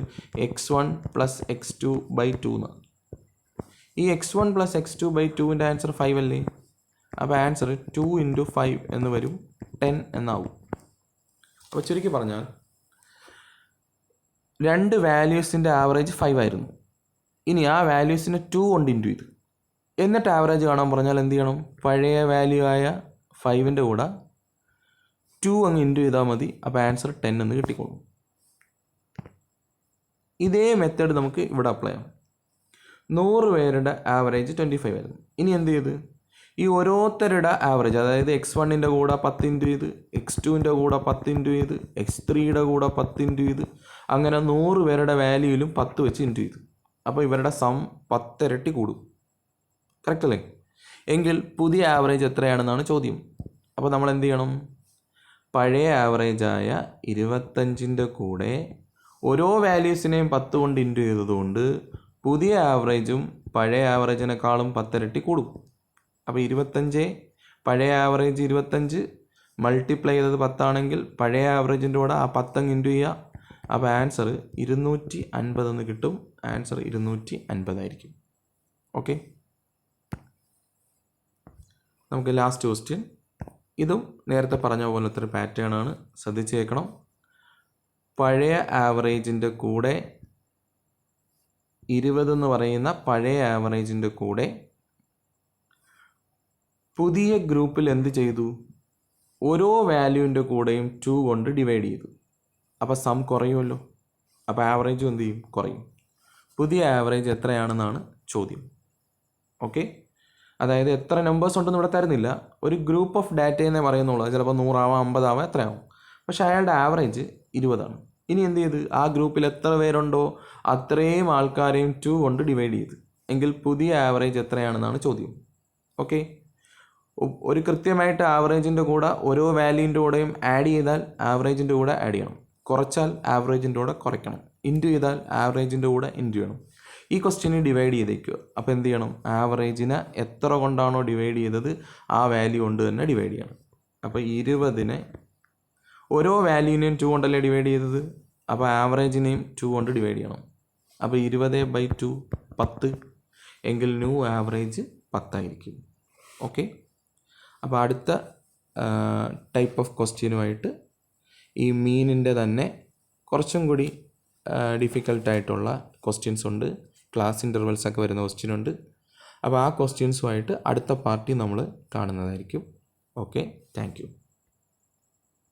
x1 പ്ലസ് x2/2 എന്നാണ്. ഈ x1 പ്ലസ് x2/2ൻ്റെ ആൻസർ 5 അല്ലേ. അപ്പോൾ ആൻസർ 2 ഇൻറ്റു 5 എന്ന് വരും, 10 എന്നാവും. അപ്പോൾ ചുരുക്കി പറഞ്ഞാൽ രണ്ട് വാല്യൂസിൻ്റെ ആവറേജ് 5 ആയിരുന്നു. ഇനി ആ വാല്യൂസിനെ 2 കൊണ്ട് ഇൻറ്റു ചെയ്തു. എന്നിട്ട് ആവറേജ് കാണാൻ പറഞ്ഞാൽ എന്ത് ചെയ്യണം, പഴയ വാല്യൂ ആയ 5ൻ്റെ കൂടെ 2 അങ്ങ് ഇൻറ്റു ചെയ്താൽ മതി. അപ്പോൾ ആൻസർ 10 എന്ന് കിട്ടിക്കോളും. ഇതേ മെത്തേഡ് നമുക്ക് ഇവിടെ അപ്ലൈ ചെയ്യാം. 100 പേരുടെ ആവറേജ് 25 ആയിരുന്നു. ഇനി എന്ത് ചെയ്ത്, ഈ ഓരോരുത്തരുടെ ആവറേജ്, അതായത് x1ൻ്റെ കൂടെ 10 ഇൻറ്റു ചെയ്ത്, x2ൻ്റെ കൂടെ 10 ഇൻറ്റു ചെയ്ത്, x3യുടെ കൂടെ 10 ഇൻറ്റു ചെയ്ത്, അങ്ങനെ 100 പേരുടെ വാല്യൂയിലും 10 വെച്ച് ഇൻറ്റു ചെയ്തു. അപ്പോൾ ഇവരുടെ സം 10 ഇരട്ടി കൂടും. കറക്റ്റ് അല്ലേ? എങ്കിൽ പുതിയ ആവറേജ് എത്രയാണെന്നാണ് ചോദ്യം. അപ്പോൾ നമ്മൾ എന്ത് ചെയ്യണം, പഴയ ആവറേജായ 25ൻ്റെ കൂടെ ഓരോ വാല്യൂസിനെയും 10 കൊണ്ട് ഇൻറ്റു ചെയ്തതുകൊണ്ട് പുതിയ ആവറേജും പഴയ ആവറേജിനേക്കാളും 10 ഇരട്ടി കൂടും. അപ്പോൾ 25 പഴയ ആവറേജ് 25 മൾട്ടിപ്ലൈ ചെയ്തത് 10 ആണെങ്കിൽ പഴയ ആവറേജിൻ്റെ കൂടെ ആ 10 അങ്ങ് ഇൻറ്റു ചെയ്യുക. അപ്പോൾ ആൻസർ 250 എന്ന് കിട്ടും. ആൻസർ 250 ആയിരിക്കും. ഓക്കെ, നമുക്ക് ലാസ്റ്റ് ക്വസ്റ്റ്യൻ. ഇതും നേരത്തെ പറഞ്ഞ പോലത്തെ ഒരു പാറ്റേൺ ആണ്, ശ്രദ്ധിച്ചേക്കണം. പഴയ ആവറേജിൻ്റെ കൂടെ 20 എന്ന് പറയുന്ന പഴയ ആവറേജിൻ്റെ കൂടെ പുതിയ ഗ്രൂപ്പിൽ എന്ത് ചെയ്തു, ഓരോ വാല്യൂവിൻ്റെ കൂടെയും 2 കൊണ്ട് ഡിവൈഡ് ചെയ്തു. അപ്പോൾ സം കുറയുമല്ലോ. അപ്പോൾ ആവറേജും എന്ത് ചെയ്യും, കുറയും. പുതിയ ആവറേജ് എത്രയാണെന്നാണ് ചോദ്യം. ഓക്കെ, അതായത് എത്ര നമ്പേഴ്സ് ഉണ്ടെന്ന് ഇവിടെ തരുന്നില്ല. ഒരു ഗ്രൂപ്പ് ഓഫ് ഡാറ്റ എന്നേ പറയുന്നുള്ളൂ. ചിലപ്പോൾ 100 ആവാം, 50 ആവാം, എത്രയാവും. പക്ഷേ അയാളുടെ ആവറേജ് 20 ആണ്. ഇനി എന്ത് ചെയ്ത്, ആ ഗ്രൂപ്പിൽ എത്ര പേരുണ്ടോ അത്രയും ആൾക്കാരെയും 2 കൊണ്ട് ഡിവൈഡ് ചെയ്ത്. എങ്കിൽ പുതിയ ആവറേജ് എത്രയാണെന്നാണ് ചോദ്യം. ഓക്കെ, ഒരു കൃത്യമായിട്ട് ആവറേജിൻ്റെ കൂടെ ഓരോ വാല്യൂവിൻ്റെ കൂടെയും ആഡ് ചെയ്താൽ ആവറേജിൻ്റെ കൂടെ ആഡ് ചെയ്യണം, കുറച്ചാൽ ആവറേജിൻ്റെ കൂടെ കുറയ്ക്കണം, ഇൻറ്റു ചെയ്താൽ ആവറേജിൻ്റെ കൂടെ ഇൻറ്റു ചെയ്യണം. ഈ ക്വസ്റ്റ്യനെ ഡിവൈഡ് ചെയ്തേക്കുക. അപ്പോൾ എന്ത് ചെയ്യണം, ആവറേജിനെ എത്ര കൊണ്ടാണോ ഡിവൈഡ് ചെയ്തത് ആ വാല്യൂ കൊണ്ട് തന്നെ ഡിവൈഡ് ചെയ്യണം. അപ്പോൾ 20നെ ഓരോ വാല്യൂവിനെയും 2 കൊണ്ടല്ലേ ഡിവൈഡ് ചെയ്തത്. അപ്പോൾ ആവറേജിനെയും 2 കൊണ്ട് ഡിവൈഡ് ചെയ്യണം. അപ്പോൾ 20/2 10, എങ്കിൽ ന്യൂ ആവറേജ് 10 ആയിരിക്കും. ഓക്കെ, അപ്പോൾ അടുത്ത ടൈപ്പ് ഓഫ് ക്വസ്റ്റ്യനുമായിട്ട് ഈ മീനിൻ്റെ തന്നെ കുറച്ചും കൂടി ഡിഫിക്കൽട്ടായിട്ടുള്ള ക്വസ്റ്റ്യൻസ് ഉണ്ട്. ക്ലാസ് ഇൻ്റർവെൽസ് ഒക്കെ വരുന്ന ക്വസ്റ്റ്യൻ ഉണ്ട്. അപ്പോൾ ആ ക്വസ്റ്റ്യൻസുമായിട്ട് അടുത്ത പാർട്ടി നമ്മൾ കാണുന്നതായിരിക്കും. Okay, thank you.